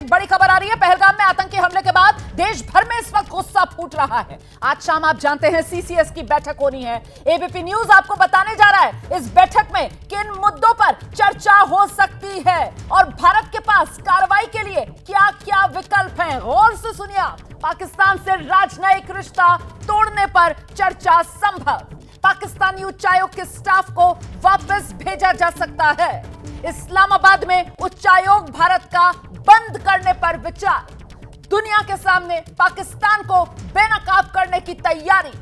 बड़ी खबर आ रही है। पहलगाम में आतंकी हमले के बाद देश भर में इस वक्त गुस्सा फूट रहा है। आज शाम आप जानते हैं सीसीएस की बैठक होनी है। एबीपी न्यूज आपको बताने जा रहा है इस बैठक में किन मुद्दों पर चर्चा हो सकती है और भारत के पास कार्रवाई के लिए क्या क्या विकल्प हैं। गौर से सुनिए आप। पाकिस्तान से राजनयिक रिश्ता तोड़ने पर चर्चा संभव। पाकिस्तानी उच्चायोग के स्टाफ को वापस भेजा जा सकता है। इस्लामाबाद में उच्चायोग भारत का बंद करने पर विचार। दुनिया के सामने पाकिस्तान को बेनकाब करने की तैयारी।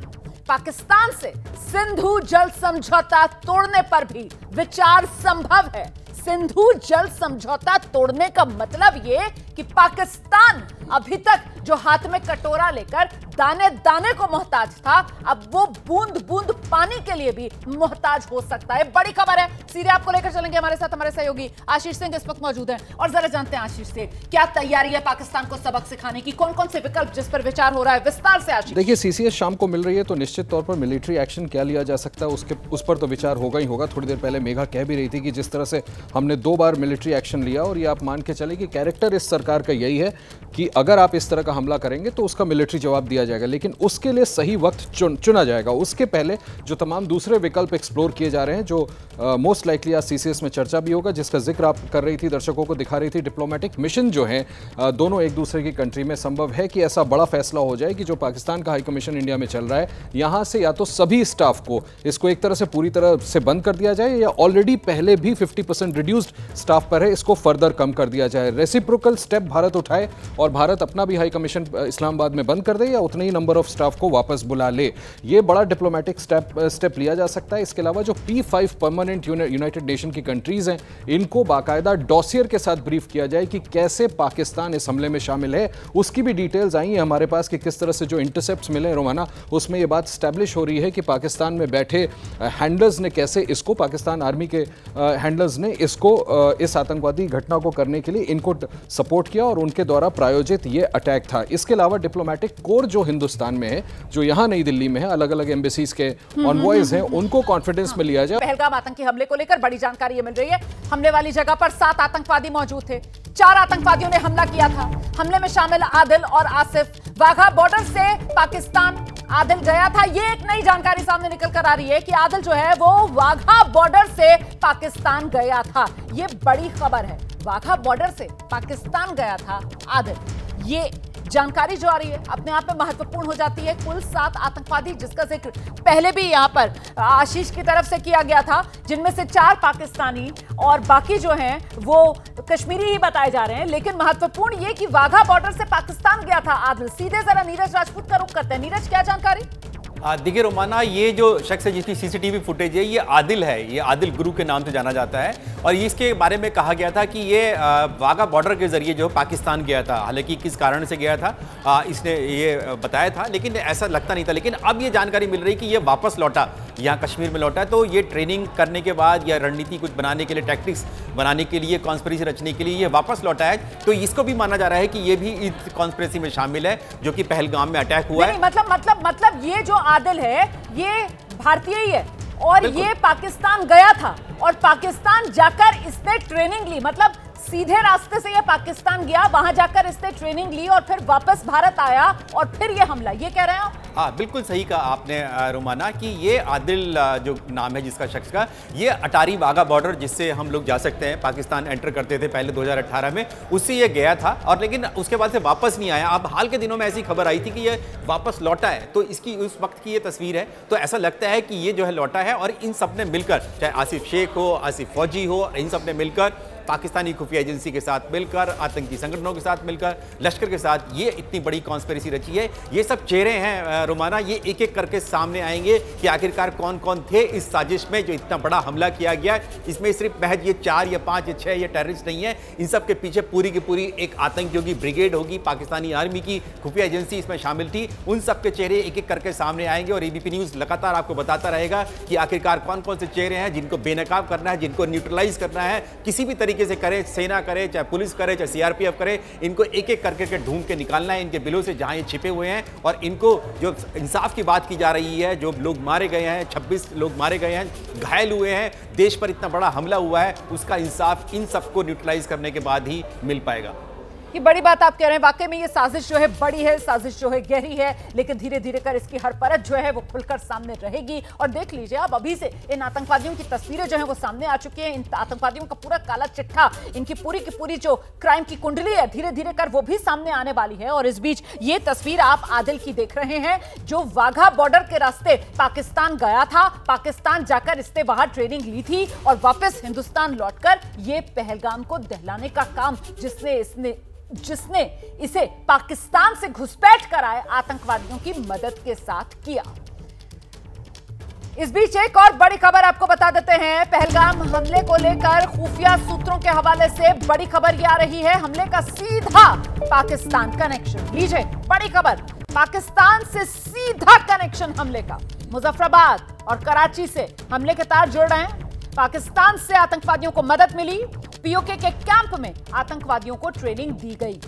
पाकिस्तान से सिंधु जल समझौता तोड़ने पर भी विचार संभव है। सिंधु जल समझौता तोड़ने का मतलब यह कि पाकिस्तान अभी तक जो हाथ में कटोरा लेकर दाने दाने को मोहताज था, अब वो बूंद बूंद पानी के लिए भी मोहताज हो सकता है। बड़ी खबर है, सीधे आपको लेकर चलेंगे। हमारे साथ हमारे सहयोगी आशीष सिंह इस वक्त मौजूद हैं और जरा जानते हैं आशीष से क्या तैयारी है पाकिस्तान को सबक सिखाने की, कौन कौन से विकल्प जिस पर विचार हो रहा है, विस्तार से आशीष। देखिए, सीसीएस शाम को मिल रही है तो निश्चित तौर पर मिलिट्री एक्शन क्या लिया जा सकता है उस पर तो विचार होगा ही होगा। थोड़ी देर पहले मेघा कह भी रही थी कि जिस तरह से हमने 2 बार मिलिट्री एक्शन लिया और ये आप मान के चले कि कैरेक्टर इस सरकार का यही है कि अगर आप इस तरह का हमला करेंगे तो उसका मिलिट्री जवाब दिया जाएगा, लेकिन उसके लिए सही वक्त चुना जाएगा। उसके पहले जो तमाम दूसरे विकल्प एक्सप्लोर किए जा रहे हैं, जो मोस्ट लाइकली आज सीसीएस में चर्चा भी होगा, जिसका जिक्र आप कर रही थी, दर्शकों को दिखा रही थी। डिप्लोमेटिक मिशन जो है दोनों एक दूसरे की कंट्री में, संभव है कि ऐसा बड़ा फैसला हो जाए कि जो पाकिस्तान का हाई कमीशन इंडिया में चल रहा है, यहां से या तो सभी स्टाफ को इसको एक तरह से पूरी तरह से बंद कर दिया जाए या ऑलरेडी पहले भी 50% रिड्यूस्ड स्टाफ पर है, इसको फर्दर कम कर दिया जाए। रेसिप्रोकल स्टेप भारत उठाए और भारत अपना भी हाई कमीशन इस्लामाबाद में बंद कर दे या उतने ही नंबर ऑफ स्टाफ को वापस बुला ले। ये बड़ा डिप्लोमेटिक स्टेप लिया जा सकता है। इसके अलावा जो P5 परमानेंट यूनाइटेड नेशन की कंट्रीज हैं, इनको बाकायदा डॉसियर के साथ ब्रीफ किया जाए कि कैसे पाकिस्तान इस हमले में शामिल है। उसकी भी डिटेल्स आई हैं हमारे पास कि किस तरह से जो इंटरसेप्ट्स मिले हैं रोमाना, उसमें ये बात स्टैब्लिश हो रही है कि पाकिस्तान में बैठे हैंडलर्स ने कैसे इसको, पाकिस्तान आर्मी के हैंडलर्स ने इसको, इस आतंकवादी घटना को करने के लिए इनको सपोर्ट किया और उनके द्वारा प्रायोजित ये अटैक था। इसके अलावा डिप्लोमेटिक कोर जो हिंदुस्तान में है, जो यहाँ नई दिल्ली में है, अलग अलग एम्बेसीज के ऑनवॉयज हैं, उनको कॉन्फिडेंस में लिया जाए। पहलगाम आतंकी हमले को लेकर बड़ी जानकारी मिल रही है। हमले वाली जगह पर 7 आतंकवादी मौजूद थे। 4 आतंकवादियों ने हमला किया था। हमले में शामिल आदिल और आसिफ वाघा बॉर्डर से पाकिस्तान आदिल गया था। ये एक नई जानकारी सामने निकल कर आ रही है कि आदिल जो है वो वाघा बॉर्डर से पाकिस्तान गया था। ये बड़ी खबर है, वाघा बॉर्डर से पाकिस्तान गया था आदिल। ये जानकारी जो आ रही है अपने आप में महत्वपूर्ण हो जाती है। कुल 7 आतंकवादी, जिसका जिक्र पहले भी यहां पर आशीष की तरफ से किया गया था, जिनमें से 4 पाकिस्तानी और बाकी जो हैं वो कश्मीरी ही बताए जा रहे हैं। लेकिन महत्वपूर्ण ये कि वाघा बॉर्डर से पाकिस्तान गया था आदिल। सीधे जरा नीरज राजपूत का रुख करते हैं। नीरज, क्या जानकारी? देखिए रोमाना, ये जो शख्स है जिसकी सीसीटीवी फुटेज है, ये आदिल है। ये आदिल गुरु के नाम से जाना जाता है और इसके बारे में कहा गया था कि ये वाघा बॉर्डर के जरिए जो पाकिस्तान गया था। हालांकि किस कारण से गया था इसने ये बताया था, लेकिन ऐसा लगता नहीं था। लेकिन अब ये जानकारी मिल रही कि ये वापस लौटा, यहाँ कश्मीर में लौटा। तो ये ट्रेनिंग करने के बाद या रणनीति कुछ बनाने के लिए, टैक्टिक्स बनाने के लिए, कॉन्स्पिरेसी रचने के लिए ये वापस लौटा है। तो इसको भी माना जा रहा है कि ये भी इस कॉन्स्पिरेसी में शामिल है जो कि पहलगाम में अटैक हुआ है। मतलब ये जो आदिल है ये भारतीय ही है और ये पाकिस्तान गया था और पाकिस्तान जाकर इसने ट्रेनिंग ली। मतलब सीधे रास्ते से ये पाकिस्तान गया, वहां जाकर इसने ट्रेनिंग ली और फिर वापस भारत आया और फिर ये हमला। ये कह रहे हैं आप? हाँ, बिल्कुल सही कहा आपने रोमाना कि ये आदिल जो नाम है जिसका शख्स का, ये अटारी वाघा बॉर्डर जिससे हम लोग जा सकते हैं, पाकिस्तान एंटर करते थे पहले 2018 में, उससे ये गया था और लेकिन उसके बाद से वापस नहीं आया। अब हाल के दिनों में ऐसी खबर आई थी कि ये वापस लौटा है। तो इसकी उस वक्त की ये तस्वीर है। तो ऐसा लगता है कि ये जो है लौटा है और इन सब ने मिलकर, चाहे आसिफ शेख हो, आसिफ फौजी हो, इन सब ने मिलकर, पाकिस्तानी खुफिया एजेंसी के साथ मिलकर, आतंकी संगठनों के साथ मिलकर, लश्कर के साथ ये इतनी बड़ी कॉन्स्पिरेसी रची है। ये सब चेहरे हैं रोमाना, ये एक एक करके सामने आएंगे कि आखिरकार कौन कौन थे इस साजिश में जो इतना बड़ा हमला किया गया। इसमें सिर्फ महज ये 4 या 5 या 6 ये टेररिस्ट नहीं है, इन सब के पीछे पूरी की पूरी एक आतंकियों की ब्रिगेड होगी। पाकिस्तानी आर्मी की खुफिया एजेंसी इसमें शामिल थी। उन सब के चेहरे एक एक करके सामने आएंगे और एबीपी न्यूज़ लगातार आपको बताता रहेगा कि आखिरकार कौन कौन से चेहरे हैं जिनको बेनकाब करना है, जिनको न्यूट्रलाइज करना है, किसी भी तरीके से करे, सेना करे, चाहे पुलिस करे, चाहे सीआरपीएफ करे, इनको एक एक करके ढूंढ के निकालना है इनके बिलों से जहां ये छिपे हुए हैं। और इनको जो इंसाफ की बात की जा रही है, जो लोग मारे गए हैं, 26 लोग मारे गए हैं, घायल हुए हैं, देश पर इतना बड़ा हमला हुआ है, उसका इंसाफ इन सबको न्यूट्रलाइज करने के बाद ही मिल पाएगा। ये बड़ी बात आप कह रहे हैं, वाकई में ये साजिश जो है बड़ी है, साजिश जो है गहरी है, लेकिन धीरे धीरे कर इसकी हर परत जो है वो खुलकर सामने रहेगी। और देख लीजिए आप, अभी से इन आतंकवादियों की तस्वीरें जो है वो सामने आ चुकी हैं। इन आतंकवादियों का पूरा काला चिट्ठा, इनकी पूरी की पूरी जो क्राइम की कुंडली है, धीरे धीरे कर वो भी सामने आने वाली है। और इस बीच ये तस्वीर आप आदिल की देख रहे हैं, जो वाघा बॉर्डर के रास्ते पाकिस्तान गया था, पाकिस्तान जाकर इसने वहां ट्रेनिंग ली थी और वापस हिंदुस्तान लौटकर ये पहलगाम को दहलाने का काम जिसने इसे पाकिस्तान से घुसपैठ कराए आतंकवादियों की मदद के साथ किया। इस बीच एक और बड़ी खबर आपको बता देते हैं। पहलगाम हमले को लेकर खुफिया सूत्रों के हवाले से बड़ी खबर ये आ रही है, हमले का सीधा पाकिस्तान कनेक्शन। लीजिए बड़ी खबर, पाकिस्तान से सीधा कनेक्शन हमले का। मुजफ्फराबाद और कराची से हमले के तार जुड़ रहे हैं। पाकिस्तान से आतंकवादियों को मदद मिली, पीओके के कैंप में आतंकवादियों को ट्रेनिंग दी गई।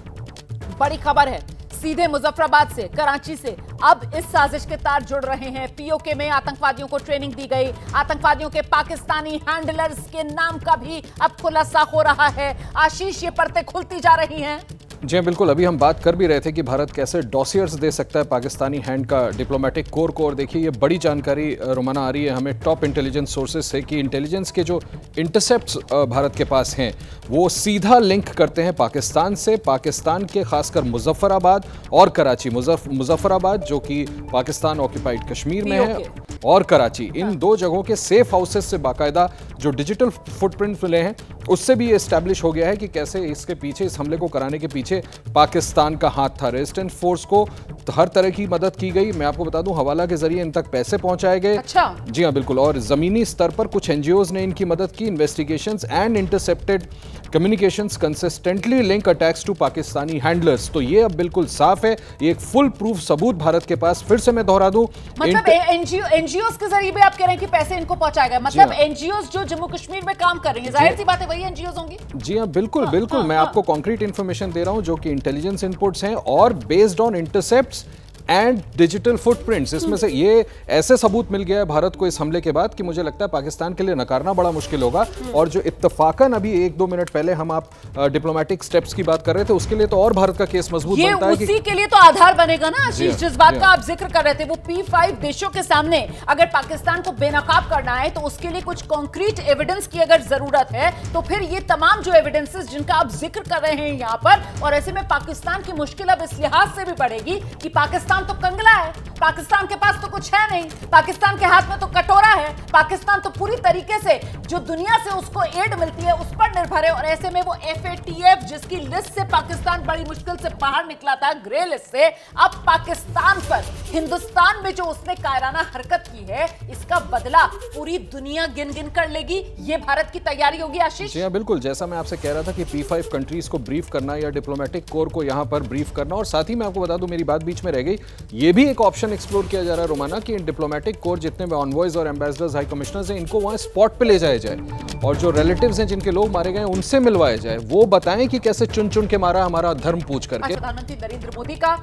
बड़ी खबर है, सीधे मुजफ्फराबाद से, कराची से अब इस साजिश के तार जुड़ रहे हैं। पीओके में आतंकवादियों को ट्रेनिंग दी गई। आतंकवादियों के पाकिस्तानी हैंडलर्स के नाम का भी अब खुलासा हो रहा है। आशीष, ये परतें खुलती जा रही हैं। जी बिल्कुल, अभी हम बात कर भी रहे थे कि भारत कैसे डॉसियर्स दे सकता है पाकिस्तानी हैंड का डिप्लोमेटिक कोर को। और देखिए ये बड़ी जानकारी रोमाना आ रही है हमें टॉप इंटेलिजेंस सोर्सेज से कि इंटेलिजेंस के जो इंटरसेप्ट्स भारत के पास हैं वो सीधा लिंक करते हैं पाकिस्तान से, पाकिस्तान के खासकर मुजफ्फराबाद और कराची। मुजफ्फराबाद जो कि पाकिस्तान ऑक्यूपाइड कश्मीर में है, और कराची, इन दो जगहों के सेफ हाउसेस से बाकायदा जो डिजिटल फुटप्रिंट मिले हैं उससे भी ये एस्टैब्लिश हो गया है कि कैसे इसके पीछे, इस हमले को कराने के पीछे पाकिस्तान का हाथ था। रेजिस्टेंस फोर्स को हर तरह की मदद की गई। मैं आपको बता दूं, हवाला के जरिए इन तक पैसे पहुंचाए गए। अच्छा। जी हाँ बिल्कुल, और जमीनी स्तर पर कुछ एनजीओज ने इनकी मदद की। Investigations and intercepted communications consistently link attacks to Pakistani handlers. तो ये अब बिल्कुल साफ है, ये एक फुल प्रूफ सबूत भारत के पास। फिर से मैं दोहरा दूं, मतलब एनजीओज के जरिए भी आप कह रहे हैं कि पैसे इनको पहुंचाए गए, मतलब एनजीओज जो जम्मू कश्मीर में काम कर रही है, जाहिर सी बात है वही एनजीओज होंगी। जी हाँ बिल्कुल बिल्कुल, मैं आपको कॉन्क्रीट इंफॉर्मेशन दे रहा हूं जो कि इंटेलिजेंस इनपुट्स हैं और based on intercepts and digital footprints. इसमें से ये ऐसे सबूत मिल गया है भारत को इस हमले के बाद कि मुझे लगता है पाकिस्तान के लिए नकारना बड़ा मुश्किल होगा। और जो इत्तफाकन अभी 1-2 मिनट पहले हम आप डिप्लोमेटिक स्टेप्स की बात कर रहे थे, उसके लिए तो और भारत का केस मजबूत बनता है। उसी के लिए तो आधार बनेगा ना आशीष, जिस बात का आप जिक्र कर रहे थे, वो P5 देशों के सामने अगर पाकिस्तान को बेनकाब करना है तो उसके लिए कुछ कॉन्क्रीट एविडेंस की अगर जरूरत है, तो फिर ये तमाम जो एविडेंसेस जिनका आप जिक्र कर रहे हैं यहाँ पर, और ऐसे में पाकिस्तान की मुश्किल अब इस लिहाज से भी बढ़ेगी कि पाकिस्तान तो कंगला है, पाकिस्तान के पास तो कुछ है नहीं, पाकिस्तान के हाथ में तो कटोरा है, पाकिस्तान तो पूरी तरीके से जो दुनिया से उसको एड मिलती है उस पर निर्भर है। और ऐसे में वो FATF जिसकी लिस्ट से पाकिस्तान बड़ी मुश्किल से बाहर निकला था, ग्रे लिस्ट से, अब पाकिस्तान पर, हिंदुस्तान में जो उसने कायराना हरकत की है, इसका बदला पूरी दुनिया गिन गिन कर लेगी। ये भारत की तैयारी होगी आशीष। जी हाँ बिल्कुल, जैसा मैं आपसे कह रहा था कि P5 कंट्रीज को ब्रीफ करना या डिप्लोमेटिक कोर को यहाँ पर ब्रीफ करना, और साथ ही मैं आपको बता दूं, मेरी बात बीच में रह गई, ये भी एक ऑप्शन एक्सप्लोर किया जा रहा है रोमाना कि इन डिप्लोमेटिक कोर जितने भी ऑनवॉयज और एम्बेसडर्स, हाई कमिश्नर्स हैं, इनको वहां स्पॉट पे ले जाया जाए और जो रिलेटिव्स हैं जिनके लोग मारे गए उनसे मिलवाया जाए, वो बताएं कि कैसे चुन चुन के मारा हमारा धर्म पूछ करके। प्रधानमंत्री नरेंद्र मोदी का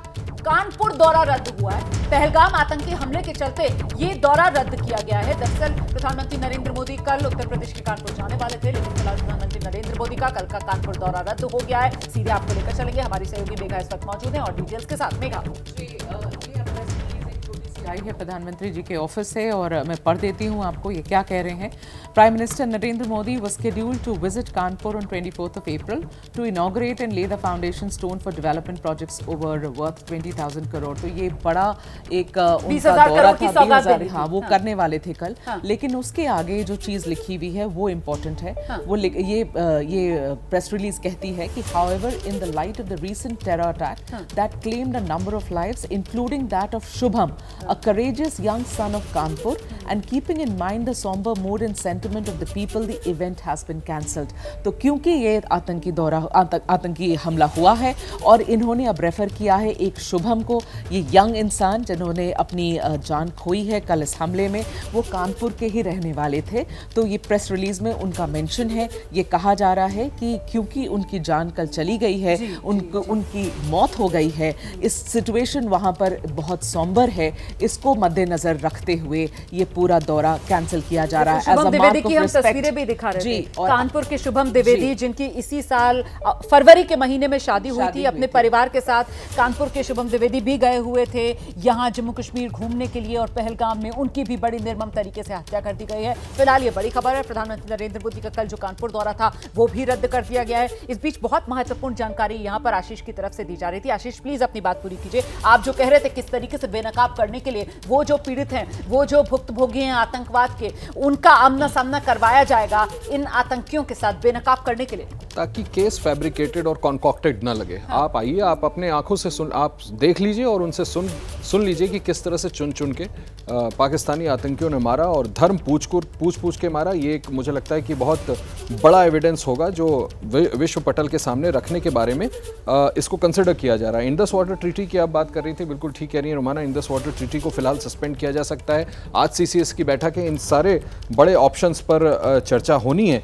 कानपुर दौरा रद्द हुआ है। पहलगाम आतंकी हमले के चलते ये दौरा रद्द किया गया है। दरअसल प्रधानमंत्री नरेंद्र मोदी कल उत्तर प्रदेश के कानपुर जाने वाले थे, लेकिन फिलहाल प्रधानमंत्री नरेंद्र मोदी का कल का कानपुर दौरा रद्द हो गया है। सीधे आपको लेकर चलेंगे, हमारी सहयोगी मेघा इस वक्त मौजूद है और डिटेल्स के साथ। मेघा आई है प्रधानमंत्री जी के ऑफिस से और मैं पढ़ देती हूँ आपको ये क्या कह रहे हैं। Prime minister Narendra Modi was scheduled to visit Kanpur on 24th of April to inaugurate and lay the foundation stone for development projects over worth 20,000 crore। तो ये बड़ा एक उनका दौरा था, 20,000, हाँ वो करने वाले थे कल। लेकिन उसके आगे जो चीज़ लिखी हुई है वो इम्पोर्टेंट है। वो ये प्रेस रिलीज कहती है कि however in the light of the recent terror attack that claimed a number of lives including that of Shubham, a courageous young son of Kanpur, and keeping in mind the somber mood and sentiment of the people, the event has been cancelled। तो क्योंकि ये आतंकी हमला हुआ है और इन्होंने अब रेफर किया है एक शुभम को, ये यंग इंसान जिन्होंने अपनी जान खोई है कल इस हमले में, वो कानपुर के ही रहने वाले थे। तो ये प्रेस रिलीज में उनका मेंशन है। ये कहा जा रहा है कि क्योंकि उनकी जान कल चली गई है, उनकी मौत हो गई है, इस सिचुएशन वहाँ पर बहुत सॉम्बर है, इसको मद्देनजर रखते हुए ये पूरा दौरा कैंसिल किया जा रहा है। देखिए हम respect. तस्वीरें भी दिखा रहे जी, थे और कानपुर के शुभम द्विवेदी जिनकी इसी साल फरवरी के महीने में शादी हुई थी, अपने परिवार के साथ कानपुर के शुभम द्विवेदी भी गए हुए थे यहाँ जम्मू कश्मीर घूमने के लिए, और पहलगाम में उनकी भी बड़ी निर्मम तरीके से हत्या कर दी गई है। फिलहाल ये बड़ी खबर है, प्रधानमंत्री नरेंद्र मोदी का कल जो कानपुर दौरा था वो भी रद्द कर दिया गया है। इस बीच बहुत महत्वपूर्ण जानकारी यहाँ पर आशीष की तरफ से दी जा रही थी। आशीष प्लीज अपनी बात पूरी कीजिए। आप जो कह रहे थे किस तरीके से बेनकाब करने के लिए वो जो पीड़ित हैं, वो जो भुक्तभोगी हैं आतंकवाद के, उनका आमना सामना करवाया जाएगा इन आतंकियों के साथ बेनकाब करने के लिए, ताकि केस फैब्रिकेटेड और कॉन्कॉक्टेड ना लगे। हाँ। आप आइए, आप अपने आंखों से आप देख लीजिए और उनसे सुन लीजिए कि किस तरह से चुन चुन के पाकिस्तानी आतंकियों ने मारा और धर्म पूछ के मारा। ये एक मुझे लगता है कि बहुत बड़ा एविडेंस होगा जो विश्व पटल के सामने रखने के बारे में इसको कंसिडर किया जा रहा है। इंडस वाटर ट्रीटी की आप बात कर रही थी, बिल्कुल ठीक कह रही है रुमाना। इंडस वाटर ट्रीटी को फिलहाल सस्पेंड किया जा सकता है। आज सीसीएस की बैठक है, इन सारे बड़े ऑप्शंस पर चर्चा होनी है।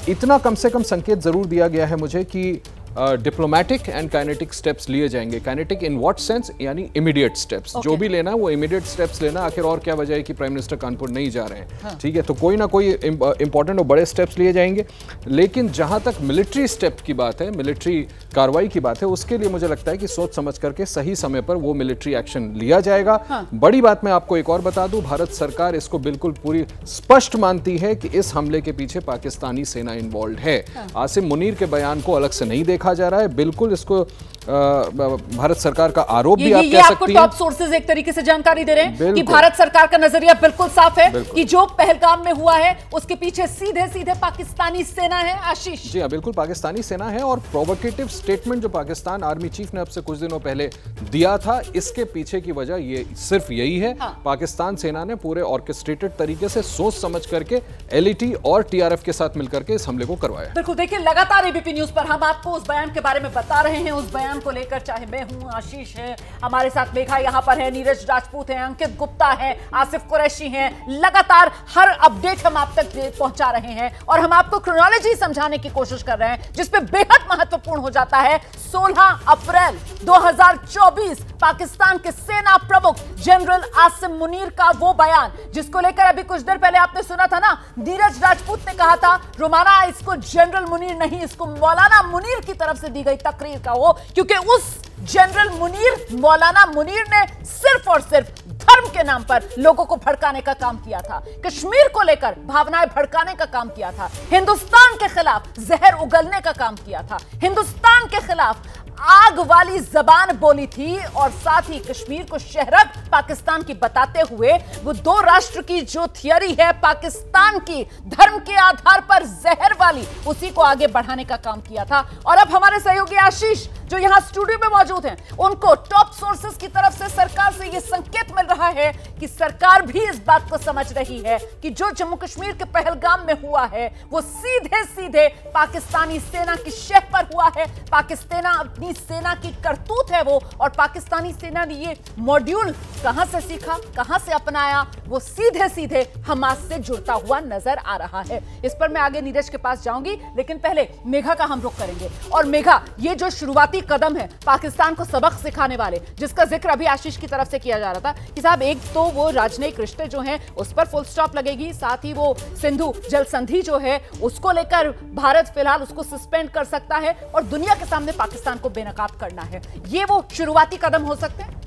इतना कम से कम संकेत जरूर दिया गया है मुझे कि डिप्लोमेटिक एंड काइनेटिक स्टेप्स लिए जाएंगे। काइनेटिक इन व्हाट सेंस, यानी इमीडिएट स्टेप्स। जो भी लेना है वो इमीडिएट स्टेप्स लेना। आखिर और क्या वजह है कि प्राइम मिनिस्टर कानपुर नहीं जा रहे हैं? हाँ। ठीक है, तो कोई ना कोई इंपॉर्टेंट और बड़े स्टेप्स लिए जाएंगे। लेकिन जहां तक मिलिट्री स्टेप की बात है, मिलिट्री कार्रवाई की बात है, उसके लिए मुझे लगता है कि सोच समझ करके सही समय पर वो मिलिट्री एक्शन लिया जाएगा। हाँ। बड़ी बात मैं आपको एक और बता दूं, भारत सरकार इसको बिल्कुल पूरी स्पष्ट मानती है कि इस हमले के पीछे पाकिस्तानी सेना इन्वॉल्व है। हाँ। आसिम मुनीर के बयान को अलग से नहीं देखा जा रहा है। बिल्कुल इसको भारत सरकार का आरोप भी आप कह सकती हैं। टॉप सोर्सेज एक तरीके से जानकारी दे रहे हैं कि भारत सरकार का नजरिया बिल्कुल साफ है कि जो पहलगाम में हुआ है उसके पीछे सीधे सीधे पाकिस्तानी सेना है। आशीष जी हाँ, बिल्कुल पाकिस्तानी सेना है। और प्रोवोकेटिव स्टेटमेंट जो पाकिस्तान आर्मी चीफ ने अब से कुछ दिनों पहले दिया था, इसके पीछे की वजह ये सिर्फ यही है। हाँ। पाकिस्तान सेना ने पूरे ऑर्केस्ट्रेटेड तरीके से सोच समझ करके एलईटी और टीआरएफ के साथ मिलकर के इस हमले को करवाया। बिल्कुल, देखिए लगातार एबीपी न्यूज पर हम आपको उस बयान के बारे में बता रहे हैं। उस बयान को लेकर चाहे मैं हूं, आशीष है, हमारे साथ मेघा यहां पर है, नीरज राजपूत है, अंकित गुप्ता है, आसिफ कुरैशी हैं, लगातार हर अपडेट हम आप तक पहुंचा रहे हैं और हम आपको क्रोनोलॉजी समझाने की कोशिश कर रहे हैं, जिसपे बेहद महत्वपूर्ण हो जाता है 16 अप्रैल 2024 पाकिस्तान के सेना प्रमुख जनरल आसिम मुनीर का वो बयान, जिसको लेकर अभी कुछ देर पहले आपने सुना था ना, नीरज राजपूत ने कहा था रुमाना इसको जनरल मुनीर नहीं, इसको मौलाना मुनीर की तरफ से दी गई तकरीर का वो, क्योंकि उस जनरल मुनीर, मौलाना मुनीर ने सिर्फ और सिर्फ धर्म के नाम पर लोगों को भड़काने का काम किया था, कश्मीर को लेकर भावनाएं भड़काने का काम किया था, हिंदुस्तान के खिलाफ जहर उगलने का काम किया था, हिंदुस्तान के खिलाफ आग वाली जबान बोली थी और साथ ही कश्मीर को शहरक पाकिस्तान की बताते हुए वो दो राष्ट्र की जो थियरी है पाकिस्तान की, धर्म के आधार पर जहर वाली, उसी को आगे बढ़ाने का काम किया था। और अब हमारे सहयोगी आशीष जो यहां स्टूडियो में मौजूद हैं, उनको टॉप सोर्सेस की तरफ से सरकार से यह संकेत मिल रहा है कि सरकार भी इस बात को समझ रही है कि जो जम्मू कश्मीर के पहलगाम में हुआ है वो सीधे सीधे पाकिस्तानी सेना की शह पर हुआ है। पाकिस्तान अपनी सेना की करतूत है वो, और पाकिस्तानी सेना ने ये मॉड्यूल कहां से सीखा, कहां से अपनाया, वो सीधे सीधे हमास से जुड़ता हुआ नजर आ रहा है। इस पर मैं आगे नीरज के पास जाऊंगी, लेकिन पहले मेघा का हम रुख करेंगे। और मेघा, ये जो शुरुआती कदम है पाकिस्तान को सबक सिखाने वाले, जिसका जिक्र अभी आशीष की तरफ से किया जा रहा था कि साहब एक तो वो राजनयिक रिश्ते जो हैं उस पर फुल स्टॉप लगेगी, साथ ही वो सिंधु जल संधि जो है उसको लेकर भारत फिलहाल उसको सस्पेंड कर सकता है और दुनिया के सामने पाकिस्तान को बेनकाब करना है। ये वो शुरुआती कदम हो सकते हैं।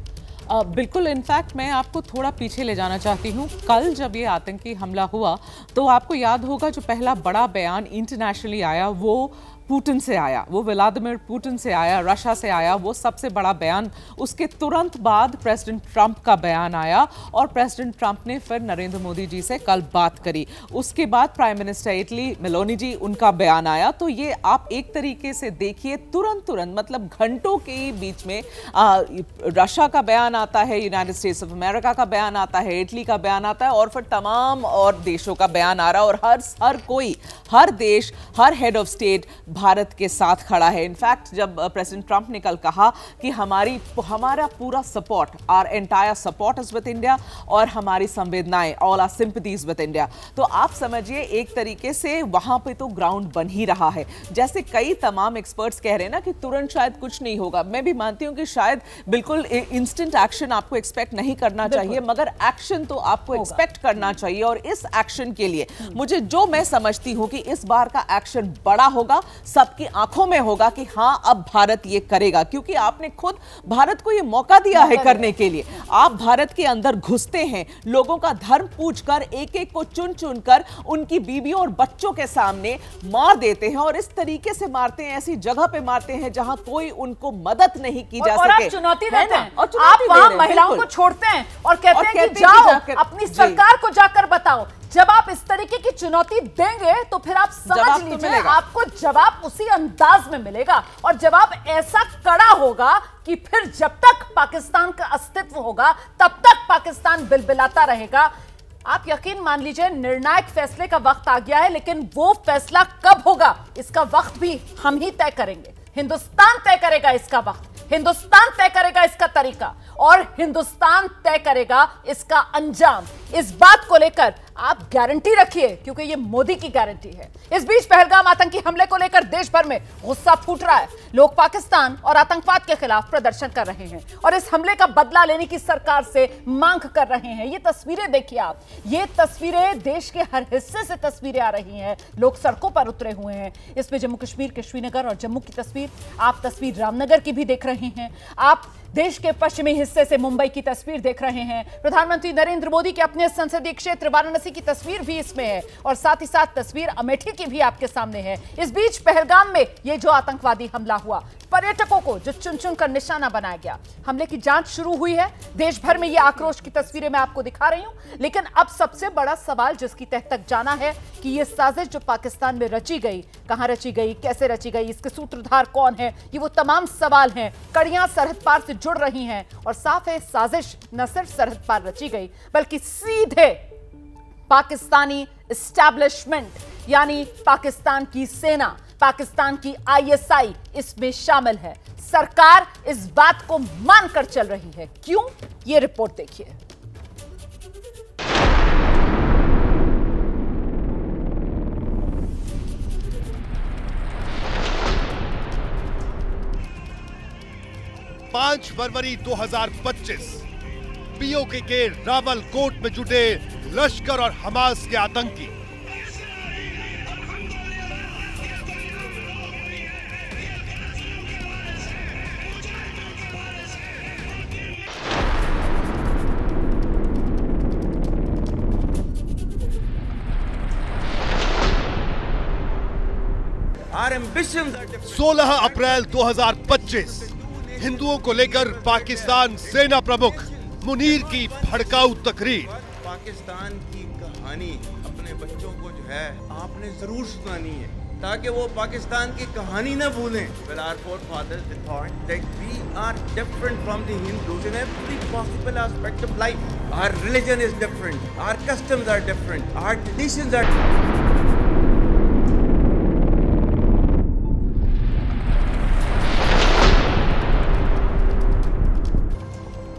बिल्कुल, इनफैक्ट मैं आपको थोड़ा पीछे ले जाना चाहती हूँ। कल जब ये आतंकी हमला हुआ तो आपको याद होगा जो पहला बड़ा बयान इंटरनेशनली आया वो पुतिन से आया, वो व्लादिमीर पुतिन से आया, रशिया से आया, वो सबसे बड़ा बयान। उसके तुरंत बाद प्रेसिडेंट ट्रंप का बयान आया और प्रेसिडेंट ट्रंप ने फिर नरेंद्र मोदी जी से कल बात करी। उसके बाद प्राइम मिनिस्टर इटली मेलोनी जी, उनका बयान आया। तो ये आप एक तरीके से देखिए तुरंत मतलब घंटों के बीच में रशिया का बयान आता है, यूनाइटेड स्टेट्स ऑफ अमेरिका का बयान आता है, इटली का बयान आता है और फिर तमाम और देशों का बयान आ रहा है। और हर कोई, हर देश, हर हेड ऑफ स्टेट भारत के साथ खड़ा है। इनफैक्ट जब प्रेसिडेंट ट्रंप ने कल कहा कि हमारा पूरा support, our entire support is with India और हमारी संवेदनाएं, all our sympathies with India, तो आप समझिए एक तरीके से वहां पे तो ग्राउंड बन ही रहा है। जैसे कई तमाम एक्सपर्ट्स कह रहे हैं ना कि तुरंत शायद कुछ नहीं होगा, मैं भी मानती हूं कि शायद बिल्कुल इंस्टेंट एक्शन आपको एक्सपेक्ट नहीं करना चाहिए, मगर एक्शन तो आपको एक्सपेक्ट करना चाहिए। और इस एक्शन के लिए मुझे जो मैं समझती हूं कि इस बार का एक्शन बड़ा होगा, सबकी आंखों में होगा कि हां अब भारत ये करेगा, क्योंकि आपने खुद भारत को ये मौका दिया है करने के लिए। आप भारत के अंदर घुसते हैं, लोगों का धर्म पूछकर एक एक को चुन चुनकर उनकी बीवियों और बच्चों के सामने मार देते हैं, और इस तरीके से मारते हैं, ऐसी जगह पे मारते हैं जहां कोई उनको मदद नहीं की जा सके। और आप चुनौती देते हैं, आप वहां महिलाओं को छोड़ते हैं और कहते हैं कि जाओ अपनी सरकार को जाकर बताओ। जब आप इस तरीके की चुनौती देंगे तो फिर आप समझ लीजिए आपको जवाब उसी अंदाज में मिलेगा, और जवाब ऐसा कड़ा होगा कि फिर जब तक पाकिस्तान का अस्तित्व होगा तब तक पाकिस्तान बिलबिलाता रहेगा। आप यकीन मान लीजिए निर्णायक फैसले का वक्त आ गया है, लेकिन वो फैसला कब होगा इसका वक्त भी हम ही तय करेंगे। हिंदुस्तान तय करेगा इसका वक्त, हिंदुस्तान तय करेगा इसका तरीका, और हिंदुस्तान तय करेगा इसका अंजाम। इस बात को लेकर आप गारंटी रखिए, क्योंकि ये मोदी की गारंटी है। इस बीच पहलगाम आतंकी हमले को लेकर देश भर में गुस्सा फूट रहा है। लोग पाकिस्तान और आतंकवाद के खिलाफ प्रदर्शन कर रहे हैं और इस हमले का बदला लेने की सरकार से मांग कर रहे हैं। ये तस्वीरें देखिए आप, ये तस्वीरें देश के हर हिस्से से तस्वीरें आ रही हैं, लोग सड़कों पर उतरे हुए हैं। इसमें जम्मू कश्मीर के श्रीनगर और जम्मू की तस्वीर, आप तस्वीर रामनगर की भी देख रहे हैं, आप देश के पश्चिमी हिस्से से मुंबई की तस्वीर देख रहे हैं। प्रधानमंत्री नरेंद्र मोदी के अपने संसदीय क्षेत्र वाराणसी की तस्वीर भी इसमें है, और साथ ही साथ तस्वीर अमेठी की भी आपके सामने है। इस बीच पहलगाम में ये जो आतंकवादी हमला हुआ, पर्यटकों को जो चुन चुन कर निशाना बनाया गया, हमले की जांच शुरू हुई है। देश भर में ये आक्रोश की तस्वीरें मैं आपको दिखा रही हूं, लेकिन अब सबसे बड़ा सवाल जिसकी तह तक जाना है कि ये साजिश जो पाकिस्तान में रची गई, कहां रची गई, कैसे रची गई, इसके सूत्रधार कौन है, ये वो तमाम सवाल हैं। कड़ियां सरहद पार से जुड़ रही हैं, और साफ है साजिश न सिर्फ सरहद पार रची गई बल्कि सीधे पाकिस्तानी एस्टैब्लिशमेंट यानी पाकिस्तान की सेना, पाकिस्तान की ISI इसमें शामिल है। सरकार इस बात को मानकर चल रही है। क्यों? ये रिपोर्ट देखिए। पांच फरवरी 2025 पीओके के रावलकोट में जुटे लश्कर और हमास के आतंकी Our ambitions are different. 16 अप्रैल 2025 हिंदुओं को लेकर पाकिस्तान सेना प्रमुख मुनीर की भड़काऊ तकरीर। पाकिस्तान की कहानी अपने बच्चों को जो है आपने जरूर सुनानी है, ताकि वो पाकिस्तान की कहानी न भूलें। Well, our forefathers they thought that we are different from the Hindus in every possible aspect of life. Our religion is different, our customs are different, our traditions are different.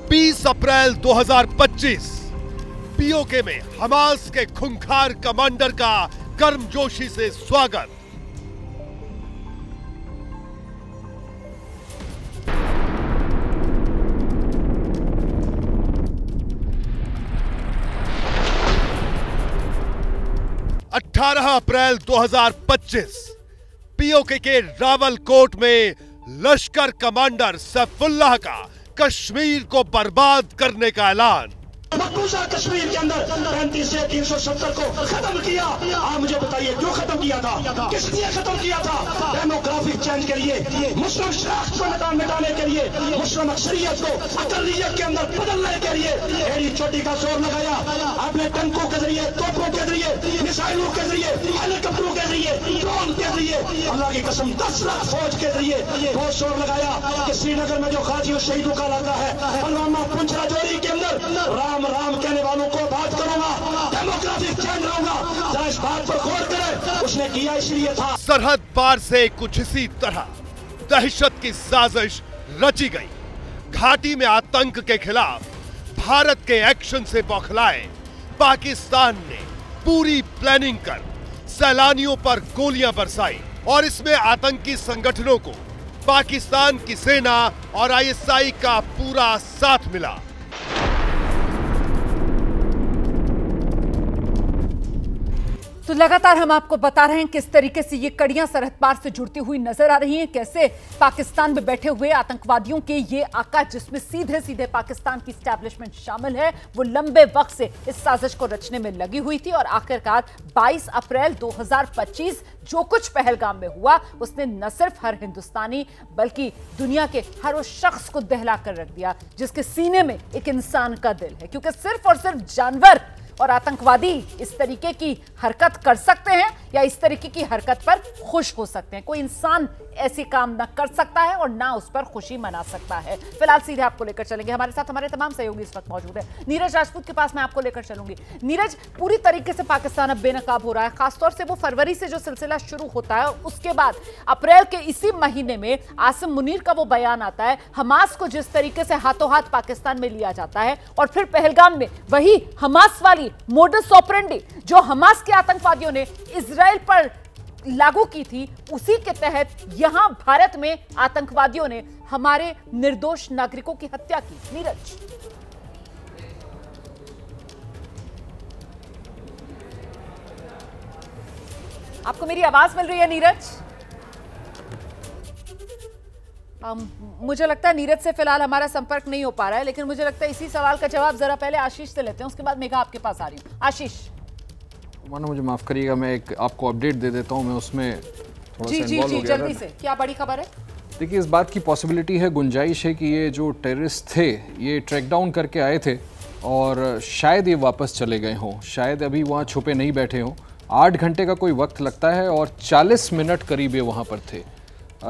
20 April 2025 PoK में Hamas के खूंखार commander का गर्मजोशी से स्वागत। अप्रैल 2025 PoK के रावलकोट में लश्कर commander Saifullah का कश्मीर को बर्बाद करने का ऐलान। मकबूजा कश्मीर के अंदर 35 से 370 को खत्म किया। आप मुझे बताइए क्यों खत्म किया था, किस लिए खत्म किया था? डेमोग्राफिक चेंज के लिए, मुस्लिम शनाख्त को मिटाने के लिए, मुस्लिम अक्सरियत को अकलियत के अंदर बदलने के लिए एड़ी चोटी का जोर लगाया। आपने टंकों के जरिए, तोपों के जरिए, मिसाइलों के जरिए, हेलीकॉप्टरों के जरिए, ड्रोन के जरिए, अल्लाह की कसम 10 लाख फौज के जरिए बहुत जोर लगाया कि श्रीनगर में जो गाजियों शहीदों का इलाका है, पुलवामा पुंछ राजौरी के अंदर राम सलाम कहने वालों को बात करूंगा, डेमोक्रेटिक चेंज लाऊंगा। जरा इस बात पर गौर करें, उसने किया इसलिए था। सरहद पार से कुछ इसी तरह दहशत की साजिश रची गई। घाटी में आतंक के खिलाफ भारत के एक्शन से बौखलाए पाकिस्तान ने पूरी प्लानिंग कर सैलानियों पर गोलियां बरसाई और इसमें आतंकी संगठनों को पाकिस्तान की सेना और आईएसआई का पूरा साथ मिला। तो लगातार हम आपको बता रहे हैं किस तरीके से ये कड़ियां सरहद पार से जुड़ती हुई नजर आ रही हैं, कैसे पाकिस्तान में बैठे हुए आतंकवादियों के ये आका, जिसमें सीधे सीधे पाकिस्तान की एस्टैब्लिशमेंट शामिल है, वो लंबे वक्त से इस साजिश को रचने में लगी हुई थी। और आखिरकार 22 अप्रैल 2025 जो कुछ पहलगाम में हुआ, उसने न सिर्फ हर हिंदुस्तानी बल्कि दुनिया के हर उस शख्स को दहला कर रख दिया जिसके सीने में एक इंसान का दिल है। क्योंकि सिर्फ और सिर्फ जानवर और आतंकवादी इस तरीके की हरकत कर सकते हैं या इस तरीके की हरकत पर खुश हो सकते हैं। कोई इंसान ऐसे काम ना कर सकता है और ना उस पर खुशी मना सकता है। फिलहाल सीधे आपको लेकर चलेंगे, हमारे साथ हमारे तमाम सहयोगी इस वक्त मौजूद है। नीरज राजपूत के पास मैं आपको लेकर चलूंगी। नीरज, पूरी तरीके से पाकिस्तान अब बेनकाब हो रहा है, खासतौर से वो फरवरी से जो सिलसिला शुरू होता है, उसके बाद अप्रैल के इसी महीने में आसिम मुनीर का वो बयान आता है, हमास को जिस तरीके से हाथों हाथ पाकिस्तान में लिया जाता है, और फिर पहलगाम में वही हमास वाली मोडस ऑपरेंडी जो हमास के आतंकवादियों ने इजराइल पर लागू की थी, उसी के तहत यहां भारत में आतंकवादियों ने हमारे निर्दोष नागरिकों की हत्या की। नीरज, आपको मेरी आवाज मिल रही है नीरज? मुझे लगता है नीरज से फिलहाल हमारा संपर्क नहीं हो पा रहा है, लेकिन मुझे लगता है इसी सवाल का जवाब जरा पहले आशीष से लेते हैं, उसके बाद मेघा आपके पास आ रही हूं। आशीष, मानो मुझे माफ करिएगा, मैं एक आपको अपडेट दे देता हूं, मैं उसमें थोड़ा सा इन्वॉल्व हो गया। जल्दी से, क्या बड़ी खबर है? देखिए, इस बात की पॉसिबिलिटी है, गुंजाइश है कि ये जो टेररिस्ट थे ये ट्रैक डाउन करके आए थे और शायद ये वापस चले गए हों, शायद अभी वहाँ छुपे नहीं बैठे हों। 8 घंटे का कोई वक्त लगता है और 40 मिनट करीब ये वहाँ पर थे,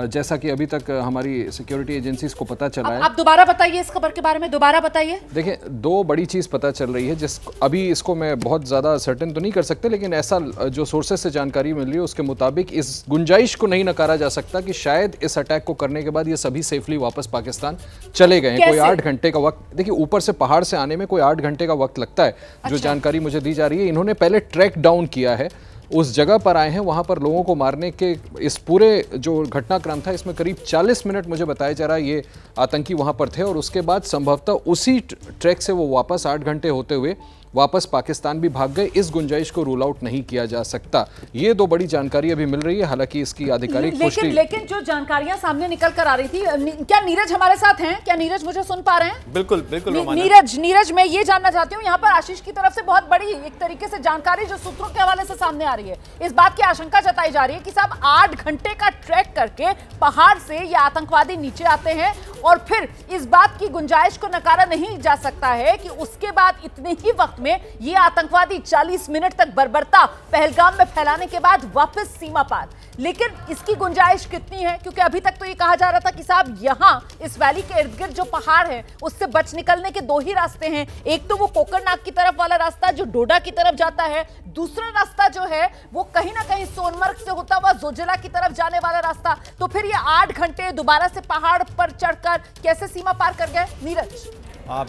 जैसा कि अभी तक हमारी सिक्योरिटी एजेंसीज को पता चला है। आप दोबारा बताइए इस खबर के बारे में, दोबारा बताइए। देखिए, 2 बड़ी चीज़ पता चल रही है, जिस अभी इसको मैं बहुत ज़्यादा सर्टेन तो नहीं कर सकते, लेकिन ऐसा जो सोर्सेज से जानकारी मिल रही है उसके मुताबिक इस गुंजाइश को नहीं नकारा जा सकता कि शायद इस अटैक को करने के बाद ये सभी सेफली वापस पाकिस्तान चले गए। कोई 8 घंटे का वक्त, देखिए ऊपर से पहाड़ से आने में कोई 8 घंटे का वक्त लगता है। जो जानकारी मुझे दी जा रही है, इन्होंने पहले ट्रैक डाउन किया है, उस जगह पर आए हैं, वहाँ पर लोगों को मारने के इस पूरे जो घटनाक्रम था इसमें करीब 40 मिनट मुझे बताया जा रहा है ये आतंकी वहाँ पर थे, और उसके बाद संभवतः उसी ट्रैक से वो वापस 8 घंटे होते हुए वापस पाकिस्तान भी भाग गए। इस गुंजाइश को रूल आउट नहीं किया जा सकता। ये 2 बड़ी जानकारी अभी मिल रही है, हालांकि इसकी आधिकारिक पुष्टि लेकिन जो जानकारियां सामने निकल कर आ रही थी, क्या नीरज हमारे साथ हैं? क्या नीरज मुझे सुन पा रहे हैं? बिल्कुल बिल्कुल नीरज, मैं ये जानना चाहती हूँ, यहाँ पर आशीष की तरफ से बहुत बड़ी एक तरीके से जानकारी जो सूत्रों के हवाले से सामने आ रही है, इस बात की आशंका जताई जा रही है कि साहब 8 घंटे का ट्रैक करके पहाड़ से ये आतंकवादी नीचे आते हैं और फिर इस बात की गुंजाइश को नकारा नहीं जा सकता है कि उसके बाद इतने ही वक्त में ये आतंकवादी 40 मिनट तक बर्बरता पहलगाम में फैलाने के बाद वापस सीमा पार। लेकिन इसकी गुंजाइश कितनी है? क्योंकि अभी तक तो ये कहा जा रहा था कि साहब यहां इस वैली के इर्द गिर्द जो पहाड़ है उससे बच निकलने के 2 ही रास्ते हैं। एक तो वो कोकरनाग की तरफ वाला रास्ता जो डोडा की तरफ जाता है, दूसरा रास्ता जो है वो कहीं ना कहीं सोनमर्ग से होता हुआ जोजिला की तरफ जाने वाला रास्ता। तो फिर ये 8 घंटे दोबारा से पहाड़ पर चढ़कर कैसे सीमा पार कर गए? नीरज,